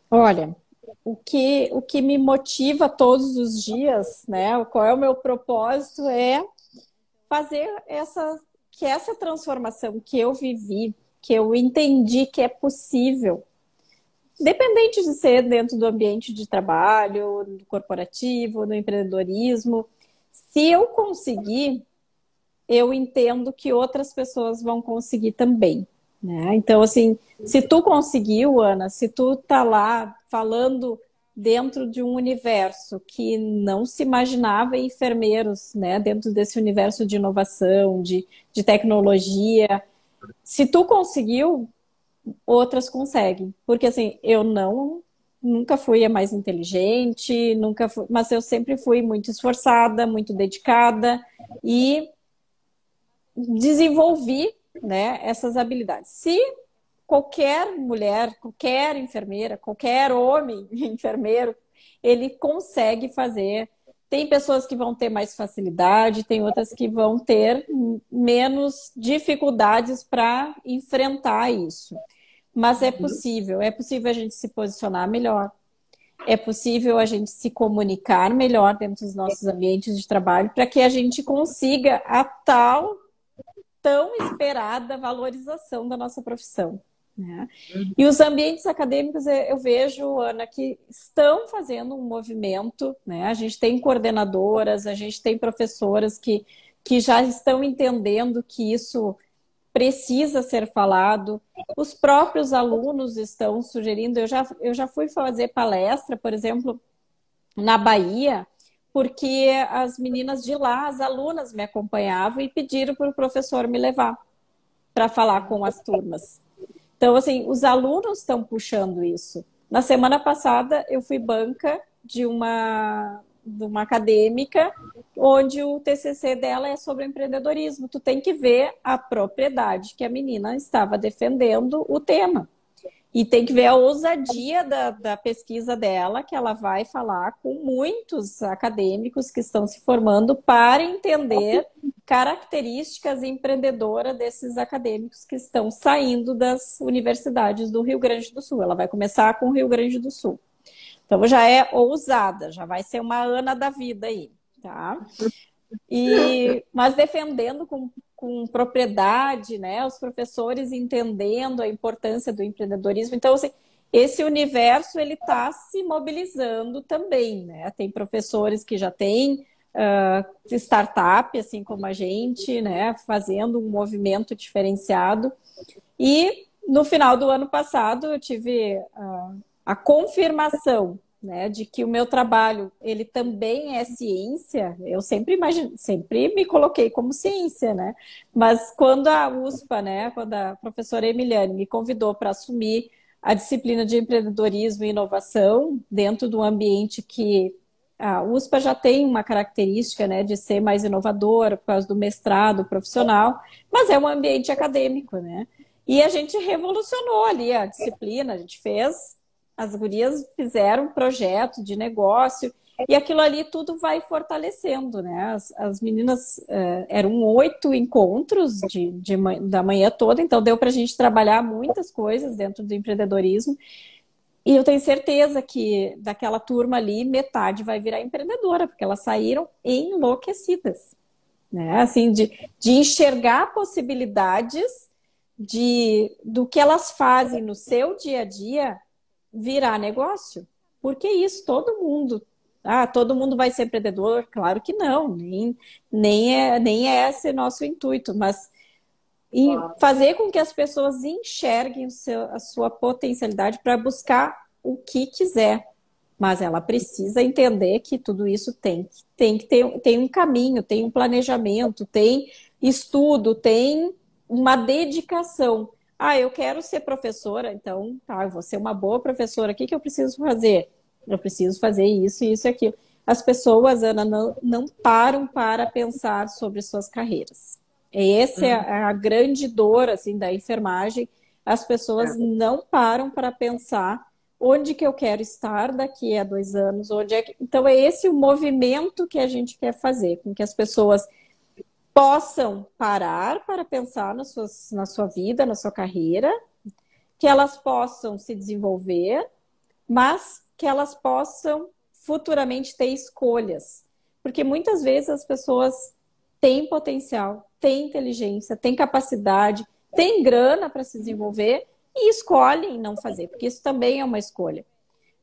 Olha, o que me motiva todos os dias, né? Qual é o meu propósito é fazer essa transformação que eu vivi, que eu entendi que é possível, independente de ser dentro do ambiente de trabalho, do corporativo, no empreendedorismo. Se eu conseguir, eu entendo que outras pessoas vão conseguir também, né? Então, assim, se tu conseguiu, Ana, se tu tá lá falando dentro de um universo que não se imaginava enfermeiros, né? Dentro desse universo de inovação, de tecnologia, se tu conseguiu, outras conseguem. Porque, assim, eu não... Nunca fui a mais inteligente, nunca fui, mas eu sempre fui muito esforçada, muito dedicada e desenvolvi, né, essas habilidades. Se qualquer mulher, qualquer enfermeira, qualquer homem enfermeiro, ele consegue fazer. Tem pessoas que vão ter mais facilidade, tem outras que vão ter menos dificuldades para enfrentar isso. Mas é possível a gente se posicionar melhor, é possível a gente se comunicar melhor dentro dos nossos ambientes de trabalho para que a gente consiga a tal tão esperada valorização da nossa profissão, né? E os ambientes acadêmicos, eu vejo, Ana, que estão fazendo um movimento, né? A gente tem coordenadoras, a gente tem professoras que já estão entendendo que isso precisa ser falado. Os próprios alunos estão sugerindo. Eu já fui fazer palestra, por exemplo, na Bahia, porque as meninas de lá, as alunas me acompanhavam e pediram para o professor me levar para falar com as turmas. Então, assim, os alunos estão puxando isso. Na semana passada, eu fui banca de uma acadêmica, onde o TCC dela é sobre empreendedorismo. Tu tem que ver a propriedade que a menina estava defendendo o tema. E tem que ver a ousadia da pesquisa dela, que ela vai falar com muitos acadêmicos que estão se formando para entender características empreendedoras desses acadêmicos que estão saindo das universidades do Rio Grande do Sul. Ela vai começar com o Rio Grande do Sul. Então já é ousada, já vai ser uma Ana da vida aí, tá? Mas defendendo com propriedade, né? Os professores entendendo a importância do empreendedorismo. Então, assim, esse universo ele está se mobilizando também, né? Tem professores que já têm startup, assim como a gente, né? Fazendo um movimento diferenciado. E no final do ano passado eu tive a confirmação, né, de que o meu trabalho ele também é ciência. Eu sempre me coloquei como ciência, né? Mas quando a USPA, né, quando a professora Emiliane me convidou para assumir a disciplina de empreendedorismo e inovação dentro de um ambiente que a USPA já tem uma característica, né, de ser mais inovadora por causa do mestrado profissional, mas é um ambiente acadêmico, né? E a gente revolucionou ali a disciplina, a gente fez. As gurias fizeram um projeto de negócio e aquilo ali tudo vai fortalecendo, né? As meninas eram 8 encontros da manhã toda, então deu para a gente trabalhar muitas coisas dentro do empreendedorismo. E eu tenho certeza que daquela turma ali, metade vai virar empreendedora, porque elas saíram enlouquecidas, né? Assim, de enxergar possibilidades do que elas fazem no seu dia a dia virar negócio. Porque isso, todo mundo vai ser empreendedor? Claro que não, nem é esse nosso intuito, mas fazer com que as pessoas enxerguem a sua potencialidade para buscar o que quiser. Mas ela precisa entender que tudo isso tem que ter tem um caminho, tem um planejamento, tem estudo, tem uma dedicação. Ah, eu quero ser professora, então tá, eu vou ser uma boa professora. O que que eu preciso fazer? Eu preciso fazer isso, isso e aquilo. As pessoas, Ana, não param para pensar sobre suas carreiras. Essa é a grande dor assim, da enfermagem. As pessoas não param para pensar onde que eu quero estar daqui a 2 anos, onde é que... Então, é esse o movimento que a gente quer fazer, com que as pessoas possam parar para pensar na sua vida, na sua carreira, que elas possam se desenvolver, mas que elas possam futuramente ter escolhas. Porque muitas vezes as pessoas têm potencial, têm inteligência, têm capacidade, têm grana para se desenvolver e escolhem não fazer, porque isso também é uma escolha.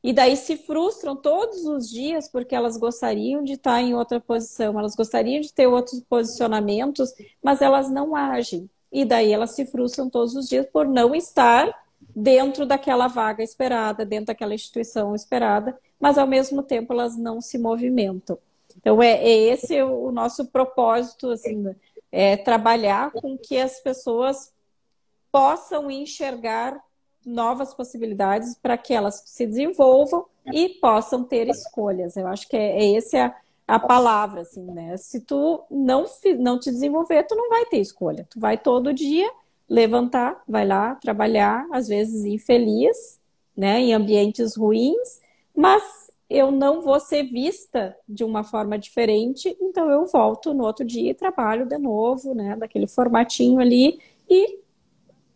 E daí se frustram todos os dias porque elas gostariam de estar em outra posição, elas gostariam de ter outros posicionamentos, mas elas não agem. E daí elas se frustram todos os dias por não estar dentro daquela vaga esperada, dentro daquela instituição esperada, mas ao mesmo tempo elas não se movimentam. Então é esse o nosso propósito, assim, é trabalhar com que as pessoas possam enxergar novas possibilidades para que elas se desenvolvam e possam ter escolhas. Eu acho que essa a palavra, assim, né? Se tu não te desenvolver, tu não vai ter escolha. Tu vai todo dia levantar, vai lá trabalhar, às vezes infeliz, né? Em ambientes ruins, mas eu não vou ser vista de uma forma diferente, então eu volto no outro dia e trabalho de novo, né? Daquele formatinho ali e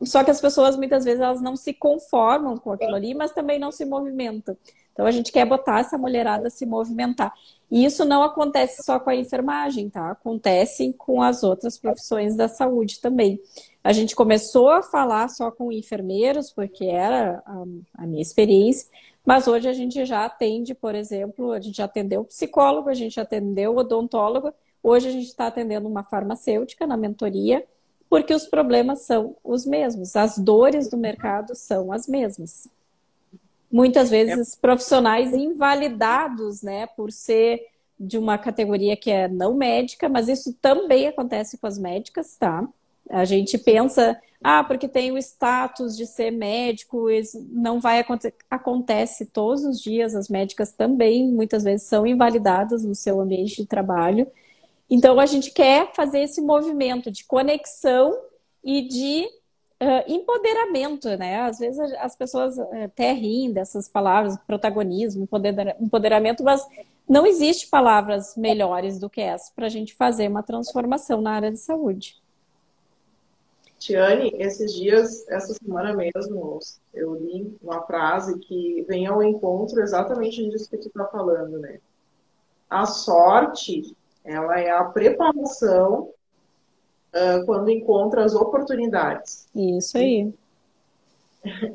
só que as pessoas, muitas vezes, elas não se conformam com aquilo ali, mas também não se movimentam. Então, a gente quer botar essa mulherada a se movimentar. E isso não acontece só com a enfermagem, tá? Acontece com as outras profissões da saúde também. A gente começou a falar só com enfermeiros, porque era a minha experiência, mas hoje a gente já atende, por exemplo, a gente já atendeu psicólogo, a gente já atendeu odontólogo, hoje a gente está atendendo uma farmacêutica na mentoria, porque os problemas são os mesmos, as dores do mercado são as mesmas. Muitas vezes profissionais invalidados, né, por ser de uma categoria que é não médica, mas isso também acontece com as médicas, tá? A gente pensa, porque tem o status de ser médico, não vai acontecer. Acontece todos os dias, as médicas também muitas vezes são invalidadas no seu ambiente de trabalho. Então, a gente quer fazer esse movimento de conexão e de empoderamento, né? Às vezes as pessoas até riem dessas palavras, protagonismo, empoderamento, mas não existe palavras melhores do que essa para a gente fazer uma transformação na área de saúde. Tiane, esses dias, essa semana mesmo, eu li uma frase que vem ao encontro exatamente disso que tu está falando, né? A sorte, ela é a preparação quando encontra as oportunidades. Isso aí.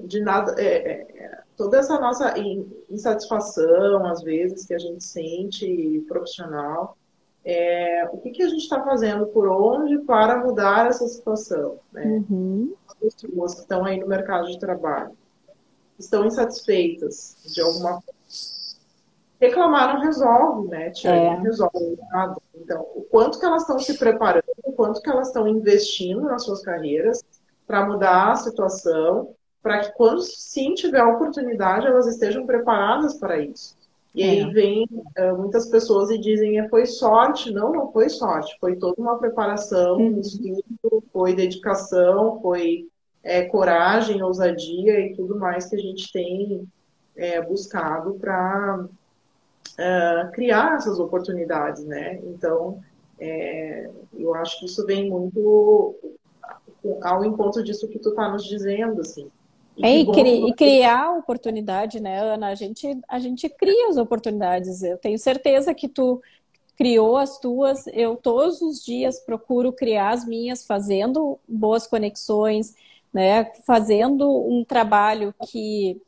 De nada, toda essa nossa insatisfação, às vezes, que a gente sente profissional, o que a gente está fazendo por onde para mudar essa situação, né? As pessoas que estão aí no mercado de trabalho estão insatisfeitas de alguma forma. Reclamar não resolve, né, Tiane? Não resolve nada. Então, o quanto que elas estão se preparando, o quanto que elas estão investindo nas suas carreiras para mudar a situação, para que quando sim tiver a oportunidade, elas estejam preparadas para isso. E aí vem muitas pessoas e dizem, foi sorte. Não, não foi sorte. Foi toda uma preparação, estudo, foi dedicação, foi coragem, ousadia e tudo mais que a gente tem buscado para criar essas oportunidades, né? Então, eu acho que isso vem muito ao encontro disso que tu está nos dizendo, assim. E criar oportunidade, né, Ana? A gente cria as oportunidades. Eu tenho certeza que tu criou as tuas. Eu todos os dias procuro criar as minhas, fazendo boas conexões, né? Fazendo um trabalho que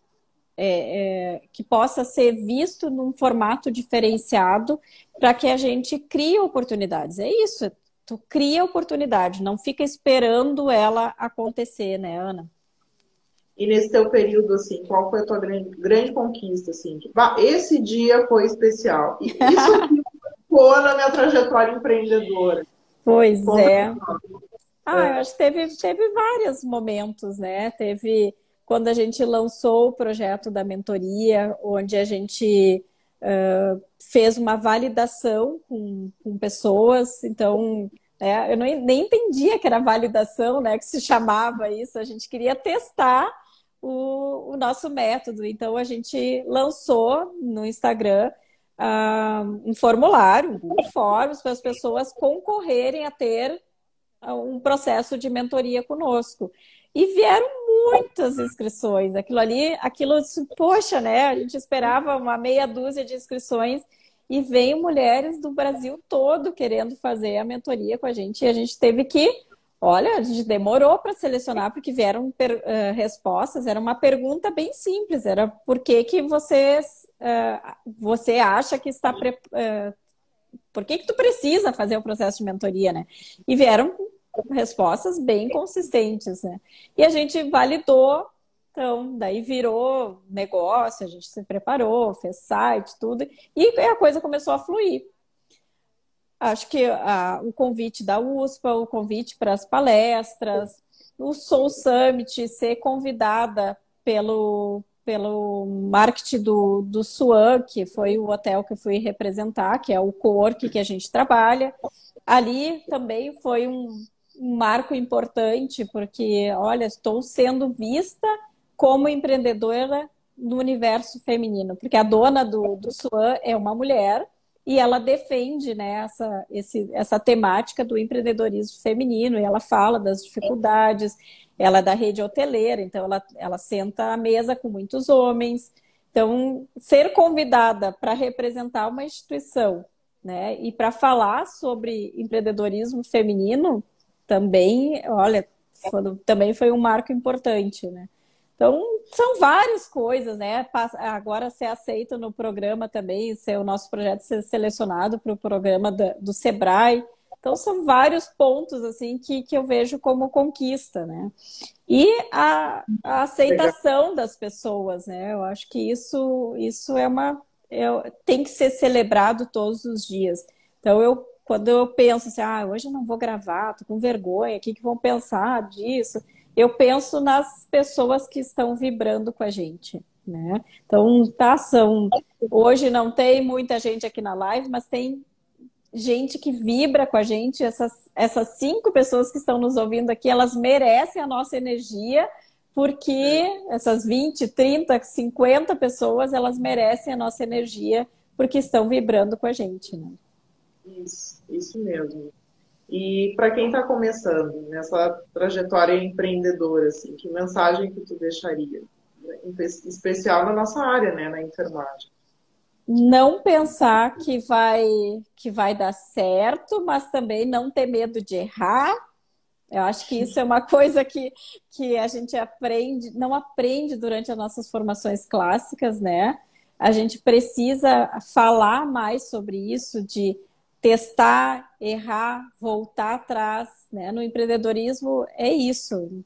possa ser visto num formato diferenciado para que a gente crie oportunidades. É isso, tu cria oportunidade, não fica esperando ela acontecer, né, Ana? E nesse teu período, assim, qual foi a tua grande conquista, assim? Tipo, esse dia foi especial. E isso aqui ficou na minha trajetória empreendedora. Pois Conta é. pra nós. Eu acho que teve vários momentos, né? Teve quando a gente lançou o projeto da mentoria, onde a gente fez uma validação com pessoas. Então, eu nem entendia que era validação, né? Que se chamava isso. A gente queria testar o nosso método. Então, a gente lançou no Instagram um formulário, um Google Forms, para as pessoas concorrerem a ter um processo de mentoria conosco. E vieram muitas inscrições. Poxa, né? A gente esperava uma meia dúzia de inscrições e veio mulheres do Brasil todo querendo fazer a mentoria com a gente. E a gente teve que, olha, a gente demorou para selecionar porque vieram respostas. Era uma pergunta bem simples. Era por que que você acha que está por que que tu precisa fazer o processo de mentoria, né? E vieram respostas bem consistentes, né? E a gente validou, então, daí virou negócio, a gente se preparou, fez site, tudo, e a coisa começou a fluir. Acho que o convite da USPA, o convite para as palestras, o Soul Summit, ser convidada pelo marketing do Swan, que foi o hotel que eu fui representar, que é o co-work que a gente trabalha. Ali também foi um marco importante, porque, olha, estou sendo vista como empreendedora no universo feminino, porque a dona do Swan é uma mulher e ela defende, né, essa temática do empreendedorismo feminino, e ela fala das dificuldades. Ela é da rede hoteleira, então ela senta à mesa com muitos homens. Então, ser convidada para representar uma instituição, né, e para falar sobre empreendedorismo feminino, também, olha, também foi um marco importante, né? Então, são várias coisas, né? Agora ser aceito no programa também, ser o nosso projeto ser selecionado para o programa do Sebrae. Então, são vários pontos assim que eu vejo como conquista, né? E a aceitação das pessoas, né? Eu acho que isso tem que ser celebrado todos os dias. Então, quando eu penso assim, hoje eu não vou gravar, tô com vergonha, o que vão pensar disso? Eu penso nas pessoas que estão vibrando com a gente, né? Então, hoje não tem muita gente aqui na live, mas tem gente que vibra com a gente. Essas 5 pessoas que estão nos ouvindo aqui, elas merecem a nossa energia, porque essas 20, 30, 50 pessoas, elas merecem a nossa energia, porque estão vibrando com a gente, né? Isso mesmo. E para quem está começando nessa trajetória empreendedora, assim, que mensagem que tu deixaria? Em especial na nossa área, né, na enfermagem. Não pensar que vai dar certo, mas também não ter medo de errar. Eu acho que isso é uma coisa que a gente não aprende durante as nossas formações clássicas, né? A gente precisa falar mais sobre isso, de testar, errar, voltar atrás, né? No empreendedorismo é isso.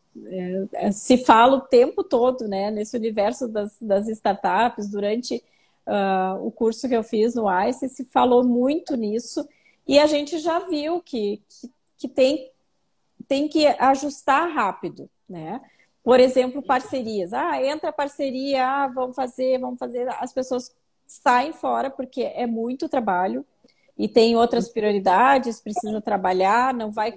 Se fala o tempo todo, né? Nesse universo das startups, durante o curso que eu fiz no ICE, se falou muito nisso, e a gente já viu que tem que ajustar rápido, né? Por exemplo, parcerias. Entra parceria, vamos fazer. As pessoas saem fora porque é muito trabalho e tem outras prioridades, precisa trabalhar, não vai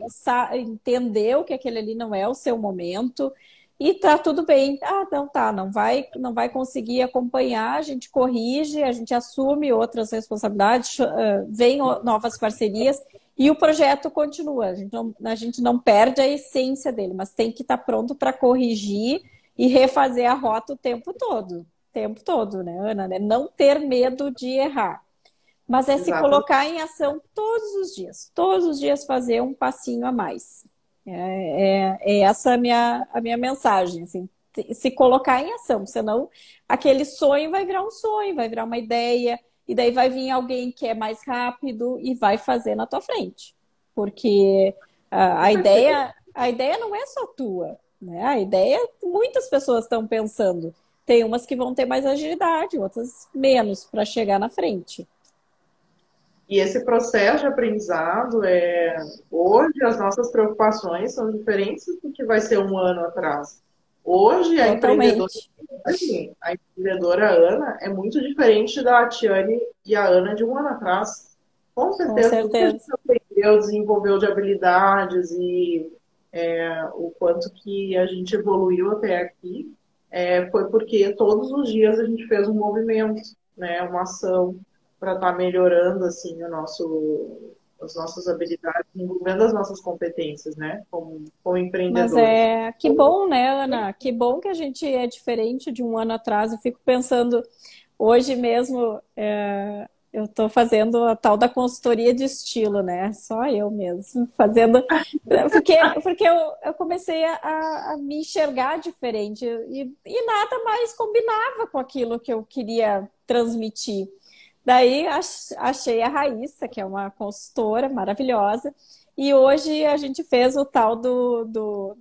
entender que aquele ali não é o seu momento. E tá tudo bem. Então tá, não vai conseguir acompanhar, a gente corrige, a gente assume outras responsabilidades, vem novas parcerias e o projeto continua. A gente não perde a essência dele, mas tem que estar pronto para corrigir e refazer a rota o tempo todo, né, Ana? Não ter medo de errar. Mas se colocar em ação todos os dias fazer um passinho a mais. Essa a minha mensagem, assim, se colocar em ação, senão aquele sonho vai virar um sonho, vai virar uma ideia, e daí vai vir alguém que é mais rápido e vai fazer na tua frente. Porque a ideia não é só tua, né? A ideia, muitas pessoas estão pensando. Tem umas que vão ter mais agilidade, outras menos para chegar na frente. E esse processo de aprendizado, hoje as nossas preocupações são diferentes do que vai ser um ano atrás. Hoje Totalmente. a empreendedora Ana é muito diferente da Tiane e a Ana de um ano atrás. Com Com certeza, tudo que a gente certeza. aprendeu, desenvolveu de habilidades e o quanto que a gente evoluiu até aqui, foi porque todos os dias a gente fez um movimento, né, uma ação para estar melhorando assim as nossas habilidades, desenvolvendo as nossas competências, né, como Mas empreendedores. que bom, né, Ana? Que bom que a gente é diferente de um ano atrás. Eu fico pensando, hoje mesmo, eu estou fazendo a tal da consultoria de estilo, né? Só eu mesmo fazendo, porque eu comecei a me enxergar diferente e nada mais combinava com aquilo que eu queria transmitir. Daí achei a Raíssa, que é uma consultora maravilhosa, e hoje a gente fez o tal do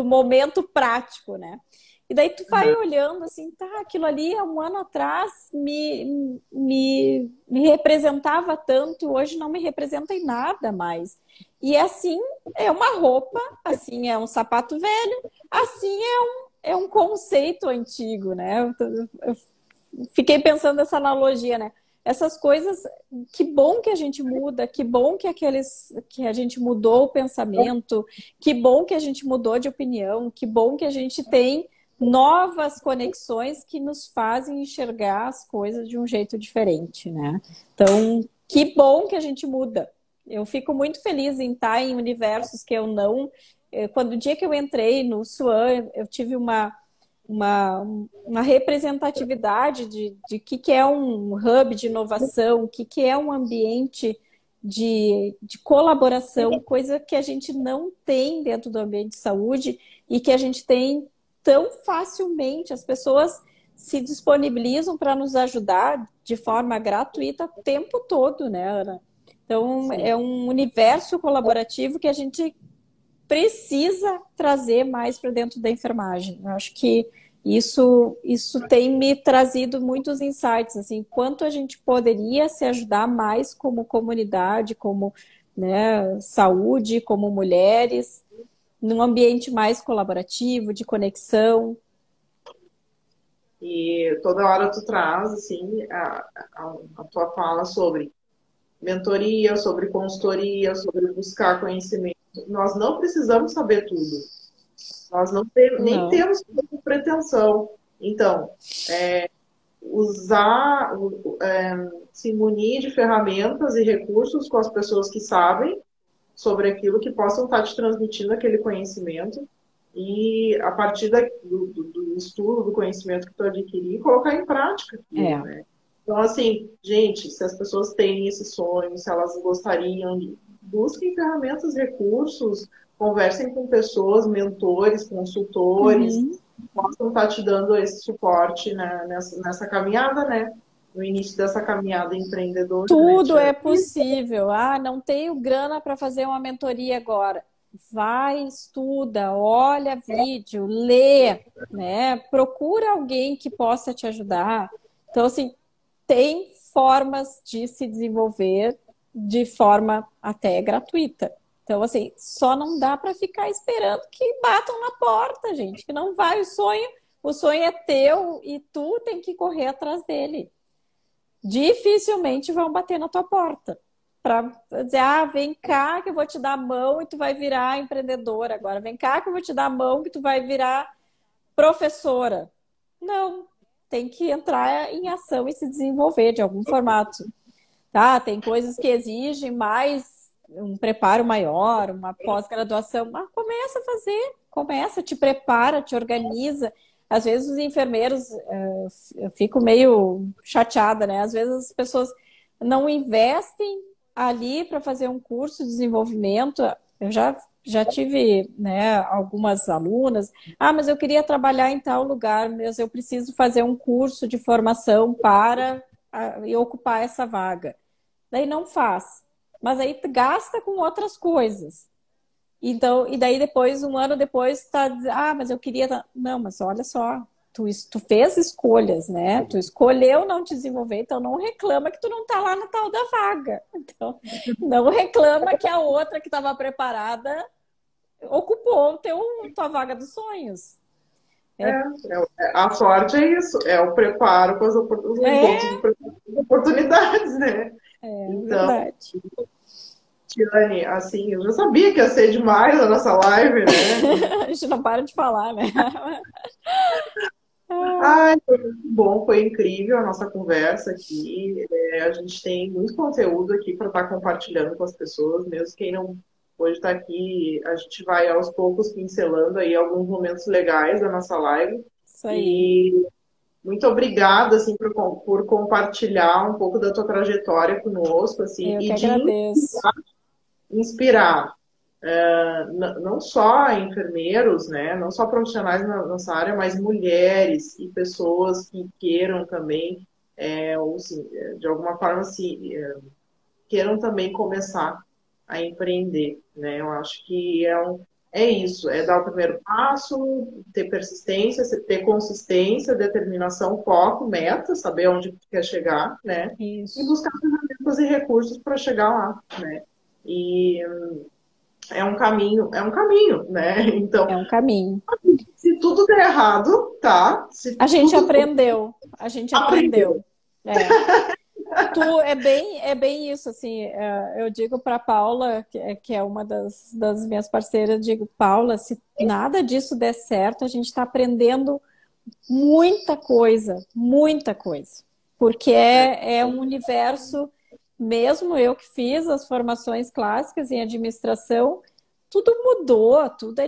momento prático, né? E daí tu vai olhando assim, tá, aquilo ali há um ano atrás me representava tanto, hoje não me representa em nada mais. E assim é uma roupa, assim é um sapato velho, assim é um conceito antigo, né? Eu fiquei pensando nessa analogia, né? Essas coisas, que bom que a gente muda, que bom que a gente mudou o pensamento, que bom que a gente mudou de opinião, que bom que a gente tem novas conexões que nos fazem enxergar as coisas de um jeito diferente, né? Então, que bom que a gente muda. Eu fico muito feliz em estar em universos que eu não. Quando o dia que eu entrei no Swan, eu tive uma representatividade de que é um hub de inovação, que é um ambiente de colaboração, coisa que a gente não tem dentro do ambiente de saúde e que a gente tem tão facilmente. As pessoas se disponibilizam para nos ajudar de forma gratuita o tempo todo, né, Ana? Então, Sim. é um universo colaborativo que a gente precisa trazer mais para dentro da enfermagem. Eu acho que isso tem me trazido muitos insights, assim, quanto a gente poderia se ajudar mais como comunidade, como, né, saúde, como mulheres, num ambiente mais colaborativo, de conexão. E toda hora tu traz assim a tua fala sobre mentoria, sobre consultoria, sobre buscar conhecimento. Nós não precisamos saber tudo. Nós nem Não. temos pretensão. Então, usar, se munir de ferramentas e recursos com as pessoas que sabem sobre aquilo, que possam estar te transmitindo aquele conhecimento e, a partir do estudo, do conhecimento que tu adquirir, colocar em prática aquilo, É. né? Então, assim, gente, se as pessoas têm esse sonho, se elas gostariam de, busquem ferramentas, recursos, conversem com pessoas, mentores, consultores, Uhum. que possam estar te dando esse suporte, né, nessa caminhada, né? No início dessa caminhada empreendedora, né, Tudo é Tiana? possível. Ah, não tenho grana para fazer uma mentoria agora. Vai, estuda, olha vídeo, lê, né? Procura alguém que possa te ajudar. Então, assim, tem formas de se desenvolver de forma até gratuita. Então, assim, só não dá para ficar esperando que batam na porta, gente, que não vai. O sonho é teu e tu tem que correr atrás dele. Dificilmente vão bater na tua porta para dizer, ah, vem cá que eu vou te dar a mão e tu vai virar empreendedora agora. Vem cá que eu vou te dar a mão que tu vai virar professora. Não, tem que entrar em ação e se desenvolver de algum formato. Tá? Tem coisas que exigem mais um preparo maior, uma pós-graduação, mas começa a fazer, começa, te prepara, te organiza. Às vezes os enfermeiros, eu fico meio chateada, né? Às vezes as pessoas não investem ali para fazer um curso de desenvolvimento. Eu já tive, né, algumas alunas. Ah, mas eu queria trabalhar em tal lugar, mas eu preciso fazer um curso de formação para e ocupar essa vaga. Daí não faz. Mas aí gasta com outras coisas. Então, e daí depois, um ano depois, tá dizendo, ah, mas eu queria. Não, mas olha só, tu fez escolhas, né? Tu escolheu não te desenvolver, então não reclama que tu não tá lá na tal da vaga. Então, não reclama que a outra que estava preparada ocupou tua vaga dos sonhos. A sorte é isso, é o preparo para os encontros É, de oportunidades, né? Então, verdade. Tiane, assim, eu já sabia que ia ser demais a nossa live, né? A gente não para de falar, né? Ai, foi muito bom, foi incrível a nossa conversa aqui. A gente tem muito conteúdo aqui para estar compartilhando com as pessoas, mesmo quem não pôde estar aqui, a gente vai aos poucos pincelando aí alguns momentos legais da nossa live. Isso aí. E muito obrigada, assim, por compartilhar um pouco da tua trajetória conosco, assim, Eu que e de agradeço. inspirar não só enfermeiros, né, não só profissionais na nossa área, mas mulheres e pessoas que queiram também, ou assim, de alguma forma, queiram também começar a empreender, né? Eu acho que é isso, é dar o primeiro passo, ter persistência, ter consistência, determinação, foco, meta, saber onde quer chegar, né? E Isso. buscar ferramentas e recursos para chegar lá, né? E é um caminho, né? Então, É um caminho. se tudo der errado, tá? Se A gente tudo for, aprendeu. A gente aprendeu. aprendeu. É. É bem isso, assim, eu digo para Paula, que é uma das minhas parceiras, eu digo, Paula, se nada disso der certo, a gente está aprendendo muita coisa, porque é um universo, mesmo eu que fiz as formações clássicas em administração, tudo mudou, tudo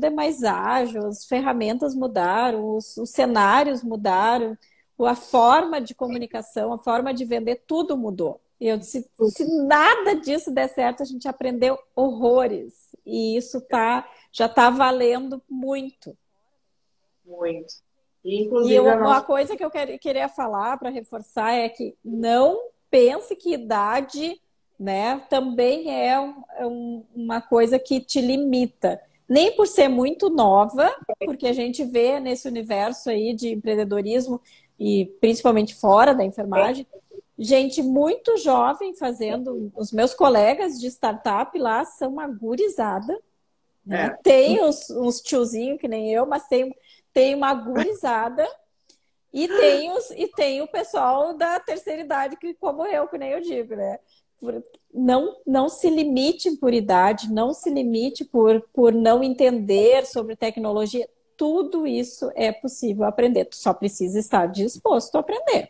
é mais ágil, as ferramentas mudaram, os cenários mudaram, a forma de comunicação, a forma de vender, tudo mudou. Eu disse, se nada disso der certo, a gente aprendeu horrores. E isso já está valendo muito. Muito. E, E inclusive, a uma nossa. coisa que eu queria falar para reforçar é que não pense que idade, né, também uma coisa que te limita. Nem por ser muito nova, porque a gente vê nesse universo aí de empreendedorismo e principalmente fora da enfermagem, gente muito jovem fazendo. Os meus colegas de startup lá são uma gurizada, né? É, Tem uns tiozinhos que nem eu, mas tem uma gurizada e tem o pessoal da terceira idade, que, como eu, que nem eu digo, né? Não se limite por idade, não se limite por não entender sobre tecnologia. Tudo isso é possível aprender. Tu só precisa estar disposto a aprender.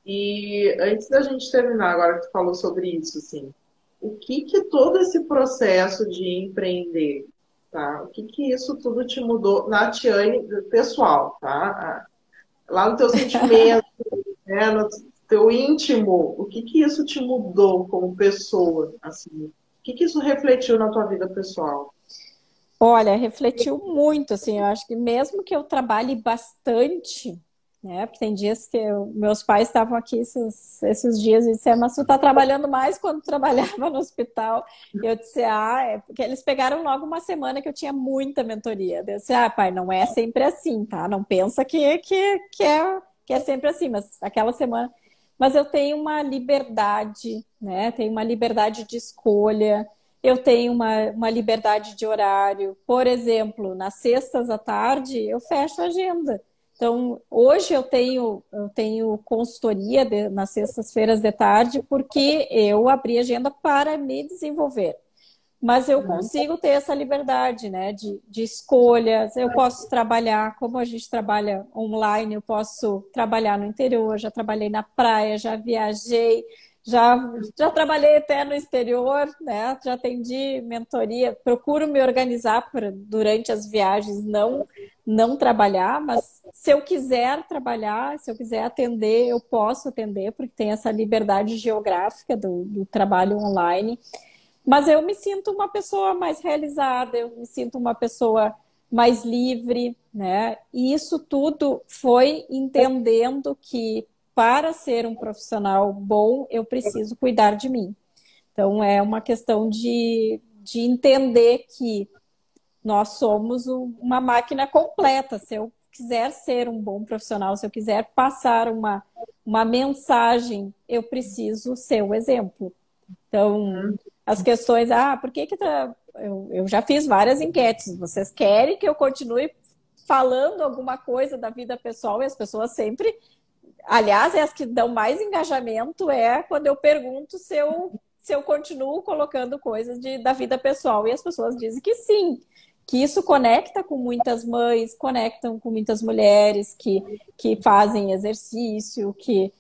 e antes da gente terminar, agora que tu falou sobre isso, assim, o que que todo esse processo de empreender, tá? O que que isso tudo te mudou na Tiane pessoal, tá? Lá no teu sentimento, né? No teu íntimo, o que que isso te mudou como pessoa, assim? O que que isso refletiu na tua vida pessoal? Olha, refletiu muito, assim, eu acho que mesmo que eu trabalhe bastante, né, porque tem dias que meus pais estavam aqui esses dias e disseram, mas tu tá trabalhando mais quando trabalhava no hospital. E eu disse, é porque eles pegaram logo uma semana que eu tinha muita mentoria. Eu disse, pai, não é sempre assim, tá? Não pensa que é sempre assim, mas aquela semana... Mas eu tenho uma liberdade, né, tenho uma liberdade de escolha, eu tenho uma liberdade de horário. Por exemplo, nas sextas à tarde, eu fecho a agenda. Então, hoje eu tenho consultoria nas sextas-feiras de tarde, porque eu abri agenda para me desenvolver. Mas eu consigo ter essa liberdade, né, de escolhas. Eu posso trabalhar, como a gente trabalha online, eu posso trabalhar no interior, já trabalhei na praia, já viajei, já, já trabalhei até no exterior, né? Já atendi mentoria. Procuro me organizar durante as viagens, não trabalhar, mas se eu quiser trabalhar, se eu quiser atender, eu posso atender, porque tem essa liberdade geográfica do trabalho online. Mas eu me sinto uma pessoa mais realizada, eu me sinto uma pessoa mais livre, né? E isso tudo foi entendendo que para ser um profissional bom, eu preciso cuidar de mim. Então é uma questão de entender que nós somos uma máquina completa. Se eu quiser ser um bom profissional, se eu quiser passar uma mensagem, eu preciso ser o exemplo. Então, as questões, por que que eu já fiz várias enquetes. Vocês querem que eu continue falando alguma coisa da vida pessoal? E as pessoas sempre... Aliás, as que dão mais engajamento é quando eu pergunto se eu continuo colocando coisas da vida pessoal. E as pessoas dizem que sim, que isso conecta com muitas mães, conectam com muitas mulheres que fazem exercício, que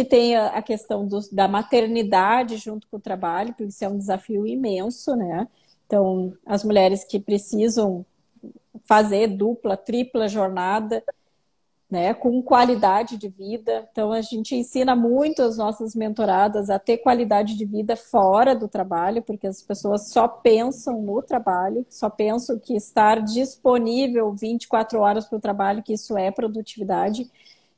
tem a questão da maternidade junto com o trabalho, porque isso é um desafio imenso, né? Então, as mulheres que precisam fazer dupla, tripla jornada, né, com qualidade de vida. Então, a gente ensina muito as nossas mentoradas a ter qualidade de vida fora do trabalho, porque as pessoas só pensam no trabalho, só pensam que estar disponível 24 horas para o trabalho, que isso é produtividade.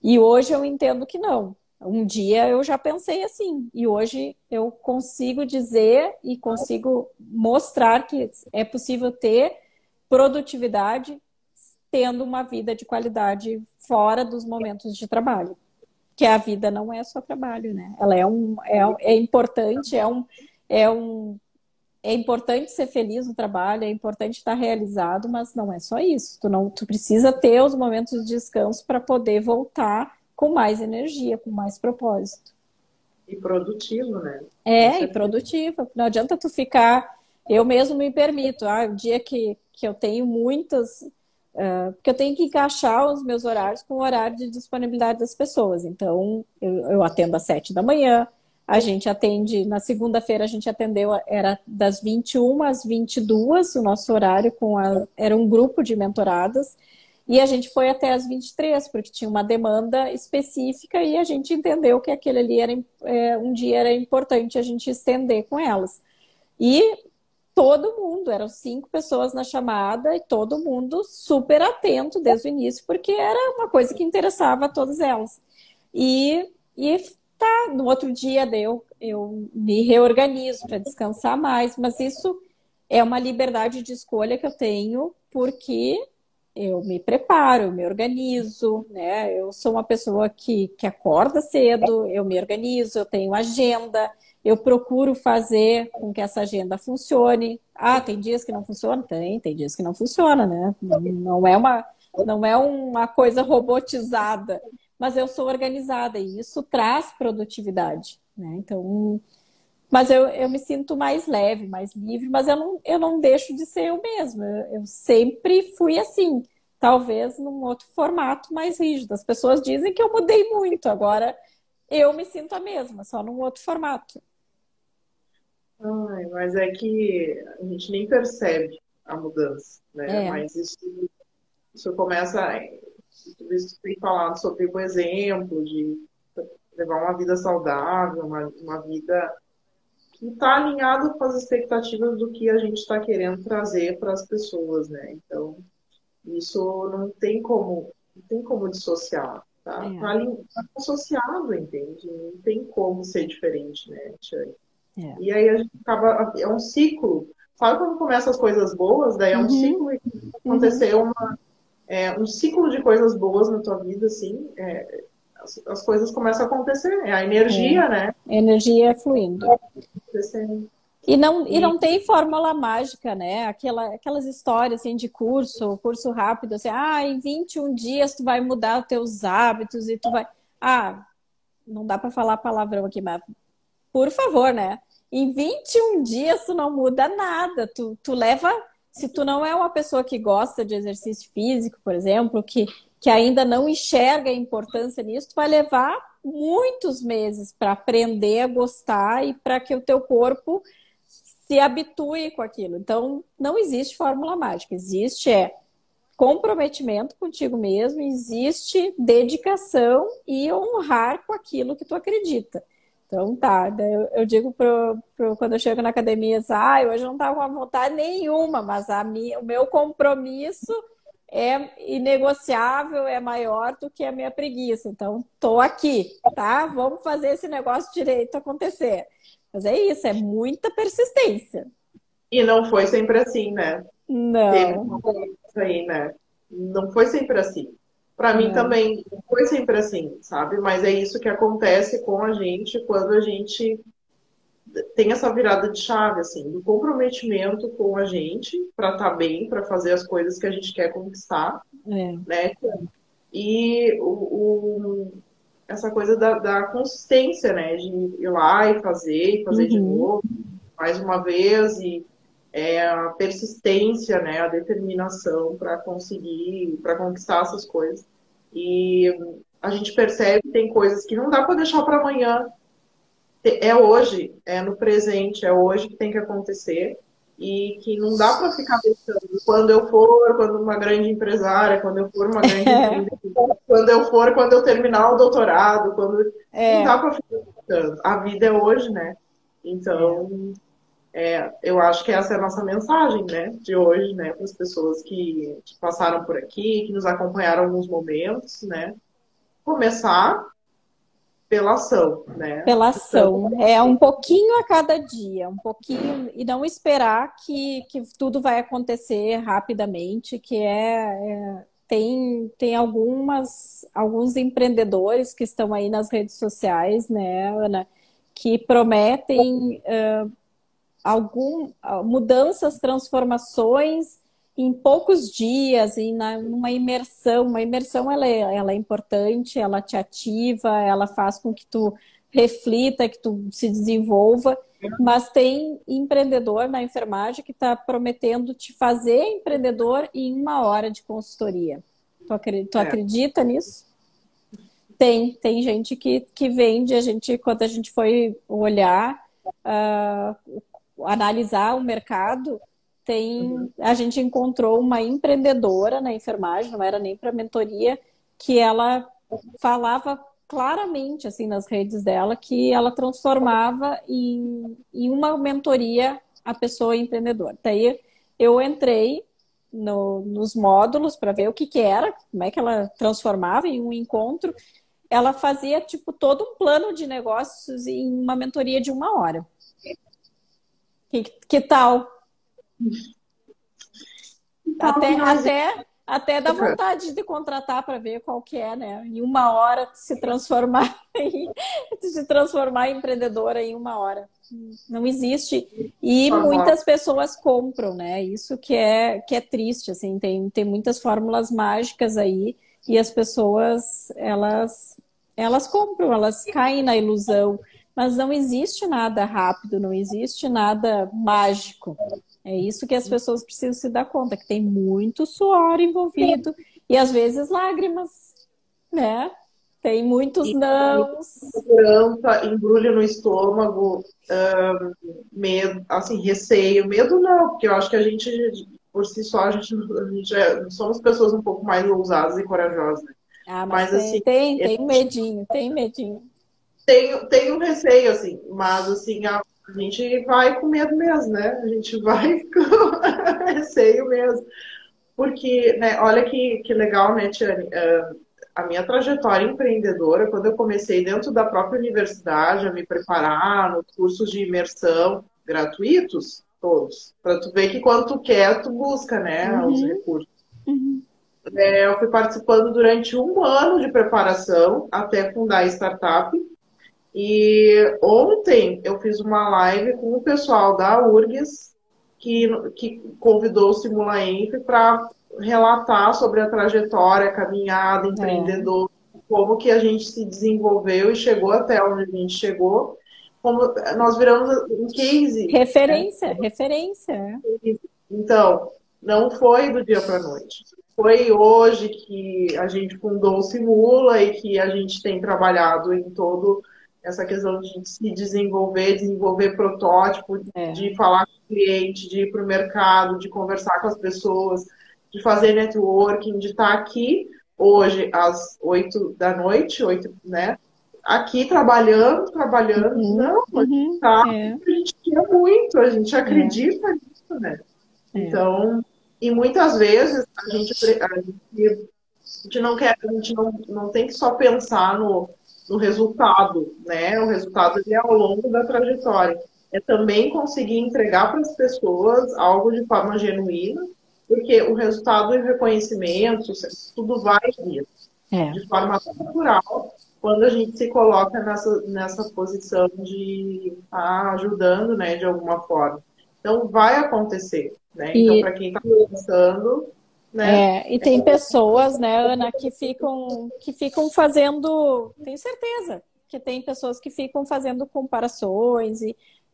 E hoje eu entendo que não. Um dia eu já pensei assim, e hoje eu consigo dizer e consigo mostrar que é possível ter produtividade tendo uma vida de qualidade fora dos momentos de trabalho. Que a vida não é só trabalho, né? Ela é importante, é importante ser feliz no trabalho, é importante estar realizado, mas não é só isso. Tu precisa ter os momentos de descanso para poder voltar com mais energia, com mais propósito. E produtivo, né? E produtivo. Não adianta tu ficar... Eu mesmo me permito. O dia que eu tenho muitas... porque eu tenho que encaixar os meus horários com o horário de disponibilidade das pessoas. Então, eu atendo às 7 da manhã, a gente atende, na segunda-feira a gente atendeu, era das 21 às 22, o nosso horário, era um grupo de mentoradas, e a gente foi até às 23, porque tinha uma demanda específica e a gente entendeu que aquele ali um dia era importante a gente estender com elas. E todo mundo, eram 5 pessoas na chamada e todo mundo super atento desde o início, porque era uma coisa que interessava a todas elas. E no outro dia eu me reorganizo para descansar mais, mas isso é uma liberdade de escolha que eu tenho, porque eu me preparo, eu me organizo, né? Eu sou uma pessoa que acorda cedo, eu me organizo, eu tenho agenda, eu procuro fazer com que essa agenda funcione. Tem dias que não funciona? Tem dias que não funciona, né? Não é uma coisa robotizada, mas eu sou organizada e isso traz produtividade, né? Então, mas eu me sinto mais leve, mais livre, mas eu não deixo de ser eu mesma. Eu sempre fui assim, talvez num outro formato mais rígido. As pessoas dizem que eu mudei muito, agora eu me sinto a mesma, só num outro formato. Mas é que a gente nem percebe a mudança, né? Mas isso começa, tudo isso que tem falado sobre o exemplo de levar uma vida saudável, uma vida que está alinhado com as expectativas do que a gente está querendo trazer para as pessoas, né? Então, isso não tem como dissociar, tá? Tá associado, entende? Não tem como ser diferente, né, Tiane? E aí a gente acaba, é um ciclo. Sabe quando começam as coisas boas? Daí é um ciclo e aconteceu um ciclo de coisas boas na tua vida, assim, as coisas começam a acontecer. É a energia, né? A energia fluindo. E não tem fórmula mágica, né? Aquelas histórias assim, de curso rápido, assim, em 21 dias tu vai mudar os teus hábitos e tu vai... não dá para falar palavrão aqui, mas por favor, né? Em 21 dias tu não muda nada. Tu leva... Se tu não é uma pessoa que gosta de exercício físico, por exemplo, que ainda não enxerga a importância nisso, tu vai levar muitos meses para aprender a gostar e para que o teu corpo se habitue com aquilo. Então, não existe fórmula mágica. Existe comprometimento contigo mesmo, existe dedicação e honrar com aquilo que tu acredita. Então, eu digo quando eu chego na academia, hoje eu não estava com vontade nenhuma, mas o meu compromisso é inegociável, é maior do que a minha preguiça. Então, estou aqui, tá? Vamos fazer esse negócio direito acontecer. Mas é isso, é muita persistência. E não foi sempre assim, né? Teve Não, isso aí, né? Não foi sempre assim. Para mim não. também não foi sempre assim, sabe? Mas é isso que acontece com a gente quando a gente tem essa virada de chave, assim, do comprometimento com a gente para estar bem, para fazer as coisas que a gente quer conquistar, É. né? E essa coisa da consistência, né? De ir lá e fazer de Uhum. novo, mais uma vez, e a persistência, né? A determinação para conseguir, para conquistar essas coisas. E a gente percebe que tem coisas que não dá para deixar para amanhã, é hoje, é no presente, é hoje que tem que acontecer e que não dá para ficar pensando quando eu for, quando uma grande empresária, quando eu for uma grande empreendedora, quando eu terminar o doutorado, quando não É, dá para ficar pensando. A vida é hoje, né? é. Então, eu acho que essa é a nossa mensagem, né, de hoje, né, para as pessoas que passaram por aqui, que nos acompanharam em alguns momentos, né? Começar pela ação, né? Pela Tanto ação. É um pouquinho a cada dia, um pouquinho, e não esperar que tudo vai acontecer rapidamente, tem alguns empreendedores que estão aí nas redes sociais, né, Ana, que prometem mudanças, transformações em poucos dias, numa imersão. Uma imersão ela é importante, ela te ativa, ela faz com que tu reflita, que tu se desenvolva. Mas tem empreendedor na enfermagem que está prometendo te fazer empreendedor em 1 hora de consultoria. Tu é, acredita nisso? Tem gente que vende, quando a gente foi olhar, ah, analisar o mercado, a gente encontrou uma empreendedora na enfermagem, não era nem para mentoria, que ela falava claramente assim nas redes dela que ela transformava em uma mentoria a pessoa empreendedora. Daí eu entrei nos módulos para ver o que era, como é que ela transformava em um encontro. Ela fazia tipo todo um plano de negócios em uma mentoria de 1 hora. Que tal? tal que não existe. Até dá vontade de contratar para ver qual que é, né? Em 1 hora se transformar em empreendedora em 1 hora. Não existe. E muitas pessoas compram, né? Isso que é triste, assim. Tem muitas fórmulas mágicas aí e as pessoas, elas compram, elas caem na ilusão. Mas não existe nada rápido, não existe nada mágico. É isso que as pessoas precisam se dar conta, que tem muito suor envolvido e às vezes lágrimas, né? Tem muitos E nãos. segurança, embrulho no estômago, medo, assim, receio. Medo não, porque eu acho que a gente, por si só, somos pessoas um pouco mais ousadas e corajosas, né? Ah, mas Mas, assim, tem um medinho, tem medinho. tem um receio, assim, mas, assim, a gente vai com medo mesmo, né? A gente vai com receio mesmo. Porque, né, olha que legal, né, Tiane? A minha trajetória empreendedora, quando eu comecei dentro da própria universidade a me preparar nos cursos de imersão gratuitos, todos, para tu ver que quando tu quer, tu busca, né, os Uhum, recursos. uhum. Eu fui participando durante 1 ano de preparação até fundar a startup. E ontem eu fiz uma live com o pessoal da URGS, que convidou o Simulaenf para relatar sobre a trajetória, a caminhada, É. empreendedor, como que a gente se desenvolveu e chegou até onde a gente chegou. Como nós viramos um case, né? Referência, referência. Então, não foi do dia para a noite. Foi hoje que a gente fundou o Simula e que a gente tem trabalhado em todo essa questão de se desenvolver, desenvolver protótipo, É. de falar com o cliente, de ir para o mercado, de conversar com as pessoas, de fazer networking, de estar aqui hoje às 8 da noite, 8, né? Aqui trabalhando. Uhum, Não, a gente uhum. tá, É, a gente quer muito, a gente é, acredita nisso, né? é. Então, e muitas vezes a gente não quer, a gente não tem que só pensar no resultado, né? O resultado ele é ao longo da trajetória. é também conseguir entregar para as pessoas algo de forma genuína, porque o resultado e o reconhecimento, tudo vai vir de forma natural quando a gente se coloca nessa posição de estar ajudando, né, de alguma forma. Então, vai acontecer, né? Então, para quem está pensando, né? E tem pessoas, né, Ana, que ficam fazendo, tenho certeza, que tem pessoas que ficam fazendo comparações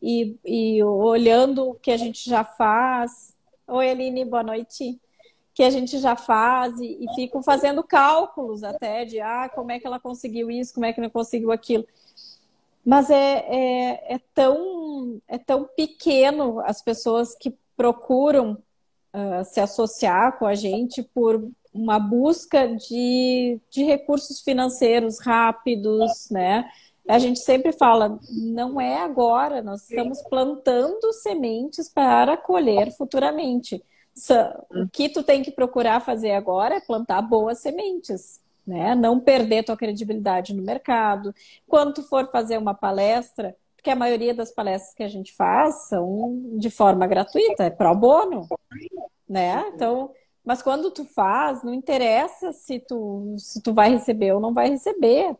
e olhando o que a gente já faz. Oi, Aline, boa noite. Que a gente já faz e ficam fazendo cálculos até de como é que ela conseguiu isso, como é que ela conseguiu aquilo. Mas é tão pequeno as pessoas que procuram se associar com a gente por uma busca de recursos financeiros rápidos, né? A gente sempre fala, não é agora, nós estamos plantando sementes para colher futuramente. O que tu tem que procurar fazer agora é plantar boas sementes, né? Não perder tua credibilidade no mercado. Quando tu for fazer uma palestra, porque a maioria das palestras que a gente faz são de forma gratuita, é pro bono, né? Então, mas quando tu faz, não interessa se tu vai receber ou não vai receber.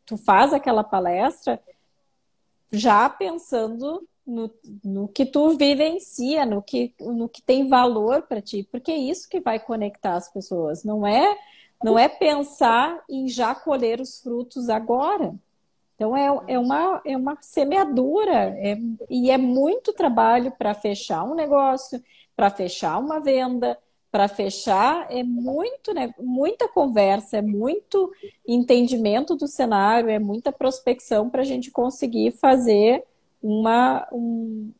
Tu faz aquela palestra já pensando no que tu vivencia, no que tem valor para ti, porque é isso que vai conectar as pessoas. Não é pensar em já colher os frutos agora. Então, é uma semeadura, e é muito trabalho para fechar um negócio, para fechar uma venda, para fechar, né, muita conversa, é muito entendimento do cenário, é muita prospecção para a gente conseguir fazer um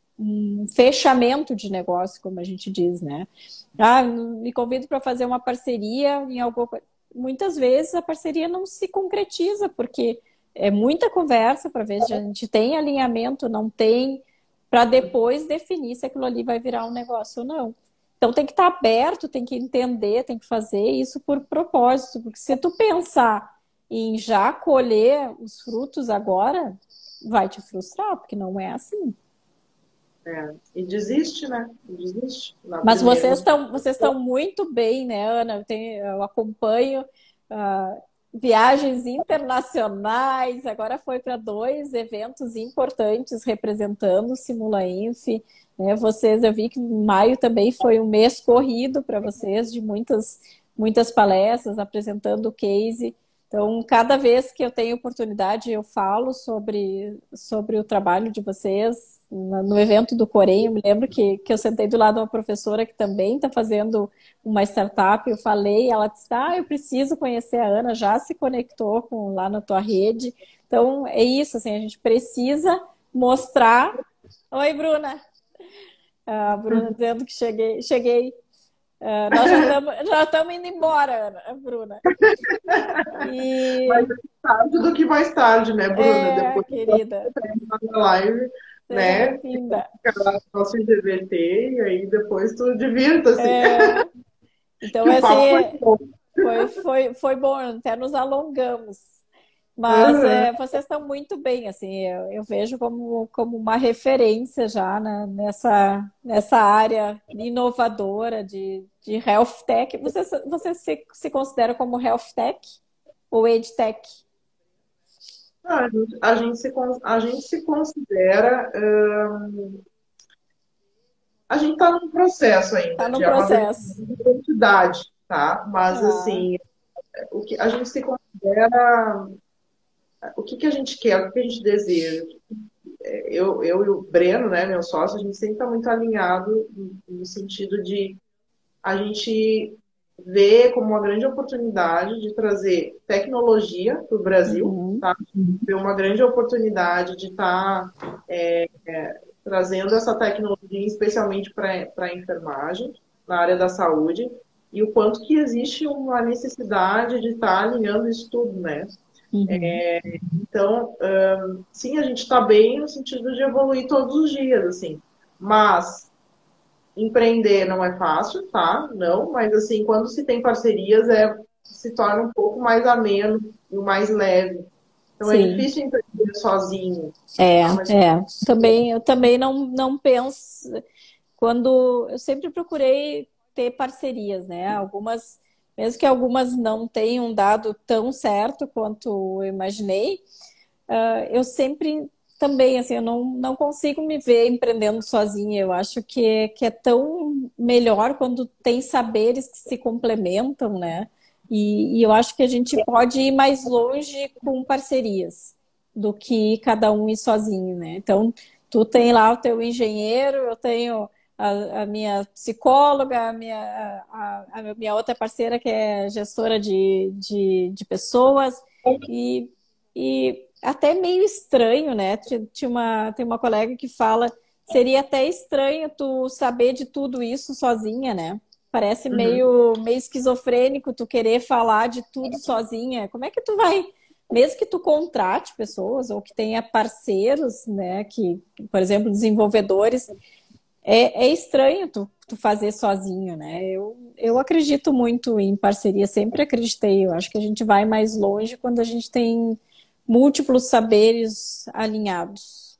fechamento de negócio, como a gente diz, né? Me convido para fazer uma parceria em alguma coisa. Muitas vezes a parceria não se concretiza, porque é muita conversa para ver se a gente tem alinhamento, não tem, para depois definir se aquilo ali vai virar um negócio ou não. Então tem que estar aberto, tem que entender, tem que fazer isso por propósito, porque se tu pensar em já colher os frutos agora, vai te frustrar, porque não é assim. E desiste, né? Desiste. Mas vocês estão muito bem, né, Ana? Eu acompanho viagens internacionais, agora foi para 2 eventos importantes representando o Simula-Inf, né? Eu vi que maio também foi um mês corrido para vocês, de muitas palestras, apresentando o case. Então, cada vez que eu tenho oportunidade, eu falo sobre o trabalho de vocês. No evento do Corém, eu me lembro que eu sentei do lado de uma professora que também está fazendo uma startup. Eu falei, ela disse, eu preciso conhecer a Ana, já se conectou lá na tua rede. Então, é isso, assim, a gente precisa mostrar... Oi, Bruna! A Bruna dizendo que cheguei. Nós já estamos indo embora, Ana, Bruna. Mais tarde do que mais tarde, né, Bruna? Depois querida. Na live, né? Bem-vinda. Posso se divertir e aí depois tu divirta-se. Então, assim, foi bom, até nos alongamos. Mas vocês estão muito bem, assim, eu vejo como uma referência já nessa área inovadora de health tech. Você se considera como health tech ou edtech? A gente se considera. A gente está num processo ainda. Está no processo. De identidade, tá? Mas, assim, o que a gente se considera. O que a gente quer, o que a gente deseja. Eu e o Breno, né, meu sócio, a gente sempre está muito alinhado no sentido de a gente ver como uma grande oportunidade de trazer tecnologia para o Brasil, tá? Ver uma grande oportunidade de estar trazendo essa tecnologia, especialmente para a enfermagem, na área da saúde, e o quanto que existe uma necessidade de estar alinhando isso tudo, né? Então, sim, a gente está bem no sentido de evoluir todos os dias, assim, mas empreender não é fácil, tá? Não, mas assim, quando se tem parcerias, se torna um pouco mais ameno e mais leve. Então, é difícil empreender viver sozinho. É, Ah, mas eu também não penso. Quando eu sempre procurei ter parcerias, né? Algumas, mesmo que algumas não tenham dado tão certo quanto eu imaginei, eu sempre também, assim, eu não consigo me ver empreendendo sozinha. Eu acho que é tão melhor quando tem saberes que se complementam, né? E eu acho que a gente pode ir mais longe com parcerias do que cada um ir sozinho, né? Então, tu tem lá o teu engenheiro, eu tenho a minha psicóloga, a minha outra parceira que é gestora de pessoas, e, e até meio estranho, né? Tem uma colega que fala, seria até estranho tu saber de tudo isso sozinha, né? Parece uhum. meio esquizofrênico tu querer falar de tudo sozinha. Como é que tu vai, mesmo que tu contrate pessoas ou que tenha parceiros, né? Que, por exemplo, desenvolvedores, é estranho tu fazer sozinho, né? Eu acredito muito em parceria, sempre acreditei. Eu acho que a gente vai mais longe quando a gente tem múltiplos saberes alinhados.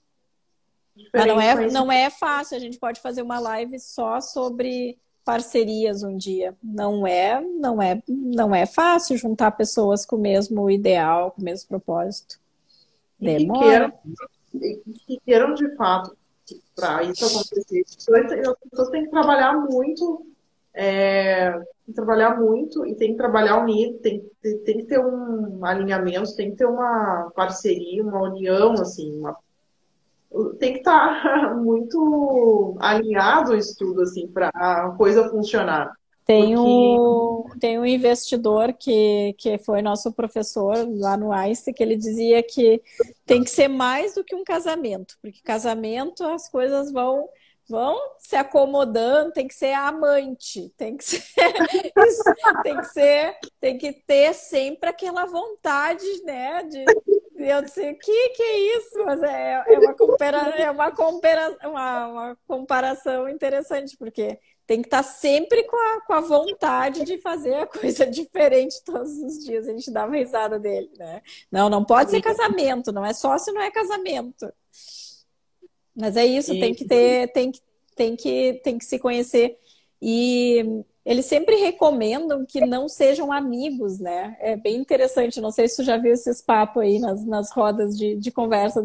Mas Diferentes não conhecimentos. é fácil, a gente pode fazer uma live só sobre parcerias um dia. Não é fácil juntar pessoas com o mesmo ideal, com o mesmo propósito. E que queiram, Demora. que queiram de fato, para isso acontecer. As pessoas têm que trabalhar muito, tem que trabalhar muito e tem que trabalhar unido, tem que ter um alinhamento, tem que ter uma parceria, uma união, assim, tem que estar muito alinhado isso tudo, assim, para a coisa funcionar. Porque Tem um investidor que foi nosso professor lá no ICE, que ele dizia que tem que ser mais do que um casamento, porque casamento as coisas vão se acomodando, tem que ser amante, tem que ser isso, tem que ter sempre aquela vontade, né, de eu disse, que é isso? Mas uma comparação interessante, porque tem que estar sempre com a vontade de fazer a coisa diferente todos os dias. A gente dá uma risada dele, né? Não pode ser casamento, não é sócio, não é casamento. Mas é isso, e, tem que se conhecer. E eles sempre recomendam que não sejam amigos, né? É bem interessante. Não sei se tu já viu esses papos aí nas rodas de conversa,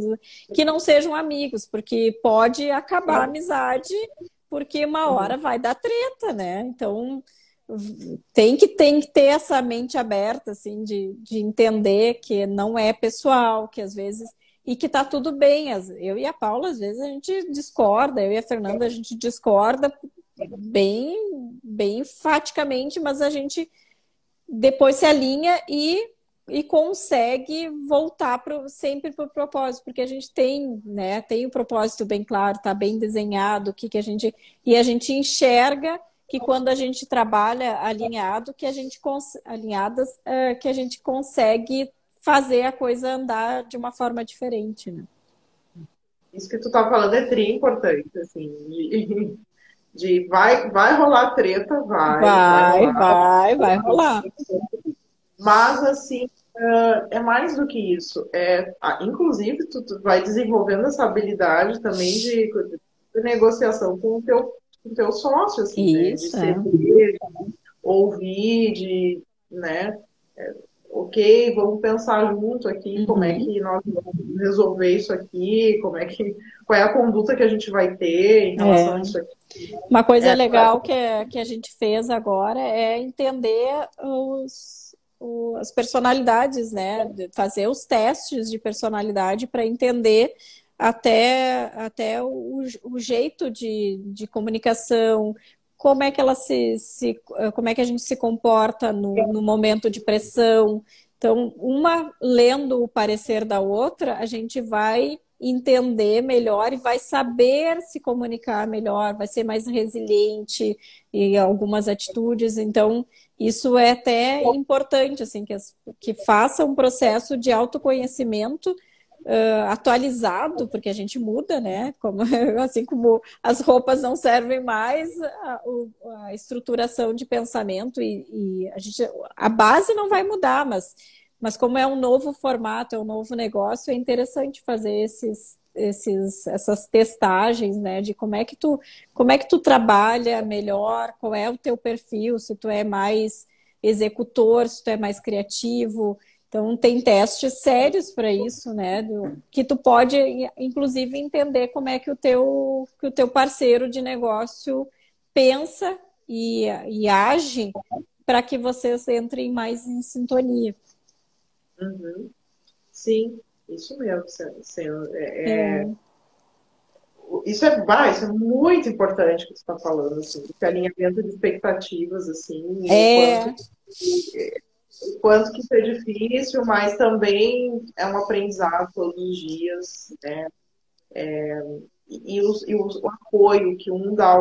que não sejam amigos, porque pode acabar a amizade, porque uma hora vai dar treta, né? Então tem que ter essa mente aberta, assim, de entender que não é pessoal, que às vezes e que tá tudo bem. Eu e a Paula, às vezes, a gente discorda, eu e a Fernanda, a gente discorda bem enfaticamente, mas a gente depois se alinha e consegue voltar sempre para o propósito, porque a gente tem, né, tem o propósito bem claro, tá bem desenhado, que a gente, e a gente enxerga que quando a gente trabalha alinhado, alinhadas, que a gente consegue fazer a coisa andar de uma forma diferente, né? isso que tu tá falando é tri importante, assim, vai rolar treta, vai rolar. Vai rolar. Mas, assim, é mais do que isso. Inclusive, tu vai desenvolvendo essa habilidade também de negociação com o teu sócio, assim, né? De Isso, é. ceder, ouvir, né? Ok, vamos pensar junto aqui como é Uhum. que nós vamos resolver isso aqui, qual é a conduta que a gente vai ter em relação a É. isso aqui. Uma coisa É, legal que a gente fez agora é entender as personalidades, né? Fazer os testes de personalidade para entender até o jeito de comunicação, como é que ela como é que a gente se comporta no momento de pressão. Então, uma lendo o parecer da outra, a gente vai entender melhor e vai saber se comunicar melhor, vai ser mais resiliente em algumas atitudes. Então, isso é até importante, assim, que faça um processo de autoconhecimento atualizado, porque a gente muda, né? Assim como as roupas não servem mais, a estruturação de pensamento a base não vai mudar, mas Mas como é um novo formato, é um novo negócio, é interessante fazer essas testagens, né? De como é que tu trabalha melhor, qual é o teu perfil, se tu é mais executor, se tu é mais criativo. Então, tem testes sérios para isso, né? Que tu pode, inclusive, entender como é que o teu parceiro de negócio pensa e age para que vocês entrem mais em sintonia. Uhum. Sim, isso mesmo. É, Isso é muito importante que você está falando, assim, esse alinhamento de expectativas, assim, e é, o quanto que isso é difícil, mas também é um aprendizado todos os dias, né? O apoio que um dá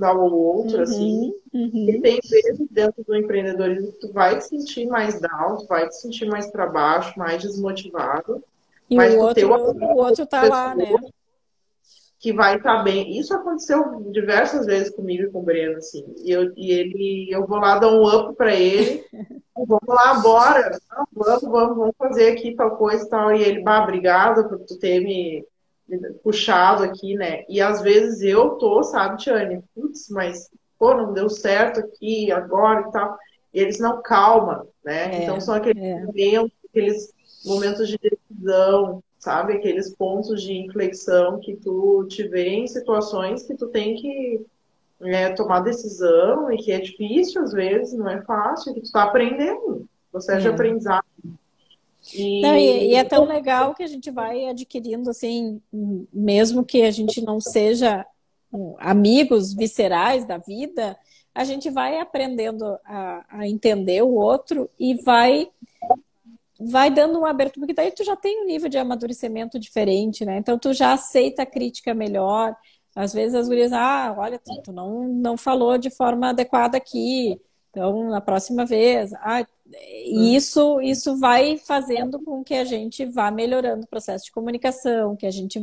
ao outro, assim, uhum, e uhum. tem vezes dentro do empreendedorismo que tu vai te sentir mais down, tu vai te sentir mais para baixo, mais desmotivado, E mas tu ter o outro tá lá, né? pessoa que vai estar bem. Isso aconteceu diversas vezes comigo e com o Breno, assim. Eu vou lá dar um up para ele. Vamos lá, bora. Não, vamos fazer aqui tal coisa e tal. E ele, bah, obrigado por tu ter me puxado aqui, né? E às vezes eu tô, sabe, Tiane? Putz, mas, pô, não deu certo aqui, agora e tal. E eles não calma, né? Então É, são é, aqueles momentos de decisão, sabe? Aqueles pontos de inflexão que tu te vê em situações que tu tem que tomar decisão e que é difícil às vezes, não é fácil, que tu está aprendendo, processo de é. aprendizado. Não, E e é tão legal que a gente vai adquirindo, assim, mesmo que a gente não seja amigos viscerais da vida, a gente vai aprendendo a entender o outro e vai dando uma abertura, porque daí tu já tem um nível de amadurecimento diferente, né? Então tu já aceita a crítica melhor. Às vezes as gurias, olha, tu não falou de forma adequada aqui. Então, na próxima vez, e isso vai fazendo com que a gente vá melhorando o processo de comunicação, que a gente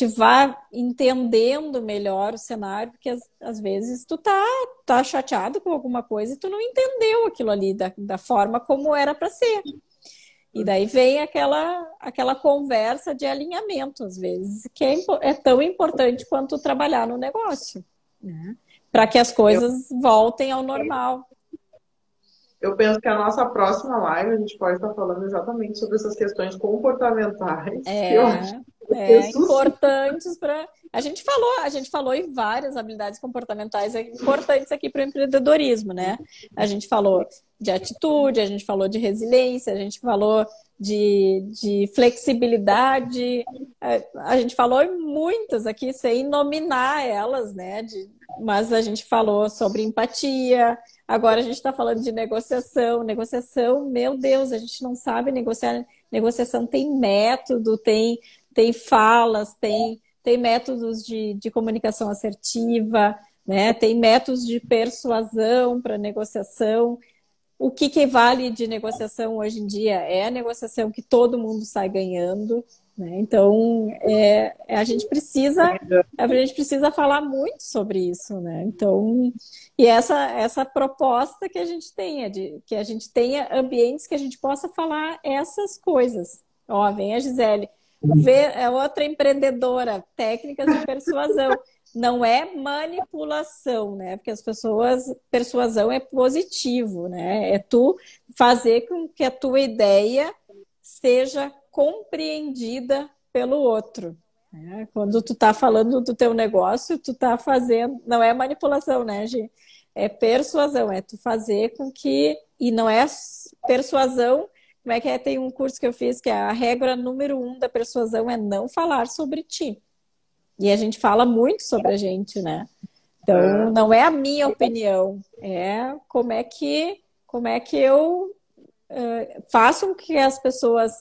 vá entendendo melhor o cenário, porque às vezes tá chateado com alguma coisa e tu não entendeu aquilo ali da forma como era para ser. E daí vem aquela conversa de alinhamento, às vezes, que é tão importante quanto trabalhar no negócio, né? Para que as eu, coisas voltem ao normal. eu penso que a nossa próxima live a gente pode estar falando exatamente sobre essas questões comportamentais, que eu acho É, que é importantes para. A gente falou em várias habilidades comportamentais importantes aqui para o empreendedorismo, né? A gente falou de atitude, a gente falou de resiliência, a gente falou de flexibilidade, a gente falou em muitas aqui, sem nominar elas, né? Mas a gente falou sobre empatia, agora a gente está falando de negociação. Negociação, meu Deus, a gente não sabe negociar. Negociação tem método, tem falas, tem métodos de comunicação assertiva, né? Tem métodos de persuasão para negociação. O que vale de negociação hoje em dia é a negociação que todo mundo sai ganhando, né? Então, a gente precisa falar muito sobre isso, né? Então, e essa proposta que a gente tenha, que a gente tenha ambientes que a gente possa falar essas coisas. Ó, vem a Gisele, é outra empreendedora, técnicas de persuasão. Não é manipulação, né? Porque as pessoas, persuasão é positivo, né? É tu fazer com que a tua ideia seja compreendida pelo outro, né? Quando tu tá falando do teu negócio, tu tá fazendo, não é manipulação, né, Gi? É persuasão, é tu fazer com que, e não é persuasão, como é que é? Tem um curso que eu fiz que é a regra número 1 da persuasão é não falar sobre ti. E a gente fala muito sobre a gente, né? Então, não é a minha opinião, é como é que eu faço com que as pessoas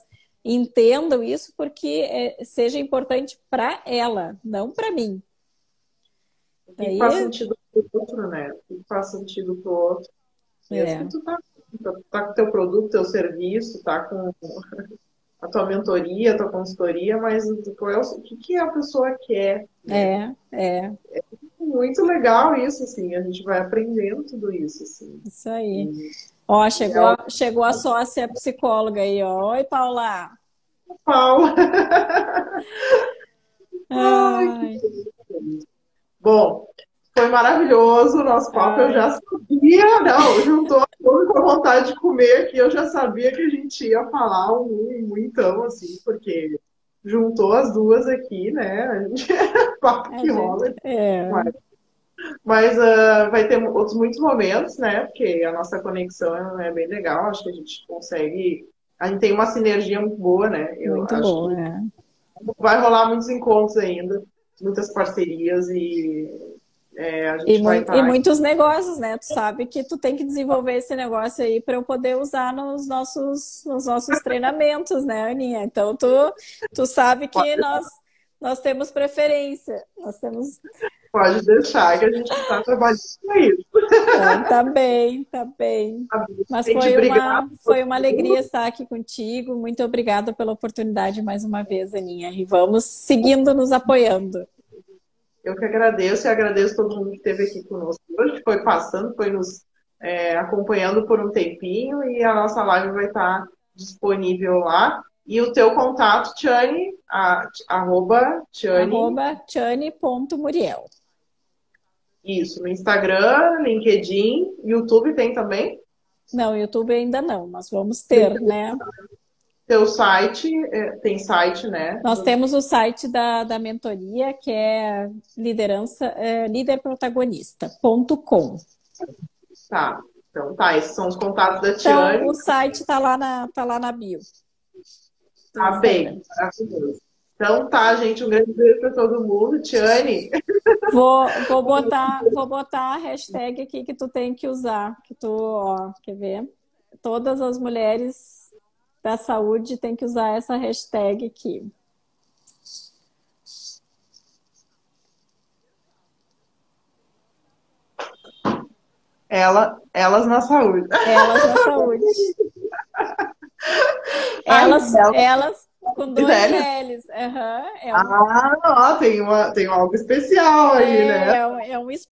entendam isso, porque seja importante para ela, não para mim. o que faz Daí, sentido para o outro, né? O que faz sentido para o outro. Mesmo que é, tu tá com o teu produto, teu serviço, tá com a tua mentoria, a tua consultoria, mas o que a pessoa quer, né? é, Muito legal isso, assim, a gente vai aprendendo tudo isso, assim. isso aí. Ó, chegou a sócia psicóloga aí, ó. Oi, Paula. Paula. Ai, Ai, bom, foi maravilhoso o nosso papo. Eu ai, já sabia, não, juntou tudo com a vontade de comer aqui. Eu já sabia que a gente ia falar então, assim, porque juntou as duas aqui, né? A gente, papo a que gente, rola. Mas vai ter outros muitos momentos, né? Porque a nossa conexão é bem legal. Acho que a gente consegue. A gente tem uma sinergia muito boa, né? Eu muito acho bom, que é. vai rolar muitos encontros ainda, muitas parcerias e a gente vai E estar. muitos negócios, né? Tu sabe que tu tem que desenvolver esse negócio aí para eu poder usar nos nossos treinamentos, né, Aninha? Então, tu sabe que nós temos preferência. Nós temos. Pode deixar que a gente está trabalhando com isso. Então, tá bem, tá bem. Mas Gente, obrigada por foi uma alegria tudo. estar aqui contigo. Muito obrigada pela oportunidade mais uma vez, Aninha. E vamos seguindo nos apoiando. Eu que agradeço e agradeço todo mundo que esteve aqui conosco hoje, foi passando, foi nos acompanhando por um tempinho e a nossa live vai estar disponível lá. E o teu contato, Tiane, arroba Tiane, @tiane.muriel. isso, no Instagram, LinkedIn, YouTube tem também. Não, YouTube ainda não. Nós vamos ter, né? Teu site, tem site, né? Nós temos o site da mentoria, que é liderprotagonista.com. Tá. Então tá, esses são os contatos da Então, Tiane. o site tá lá na bio do Tá Instagram. bem, maravilhoso. Então tá, gente, um grande beijo para todo mundo. Tiane, Vou botar a hashtag aqui que tu tem que usar, que tu, ó, quer ver? Todas as mulheres da saúde têm que usar essa hashtag aqui. elas na saúde. Elas na saúde. Ai, Elas com dois velho. L's. Uhum, Ó, tem algo especial aí, né? é um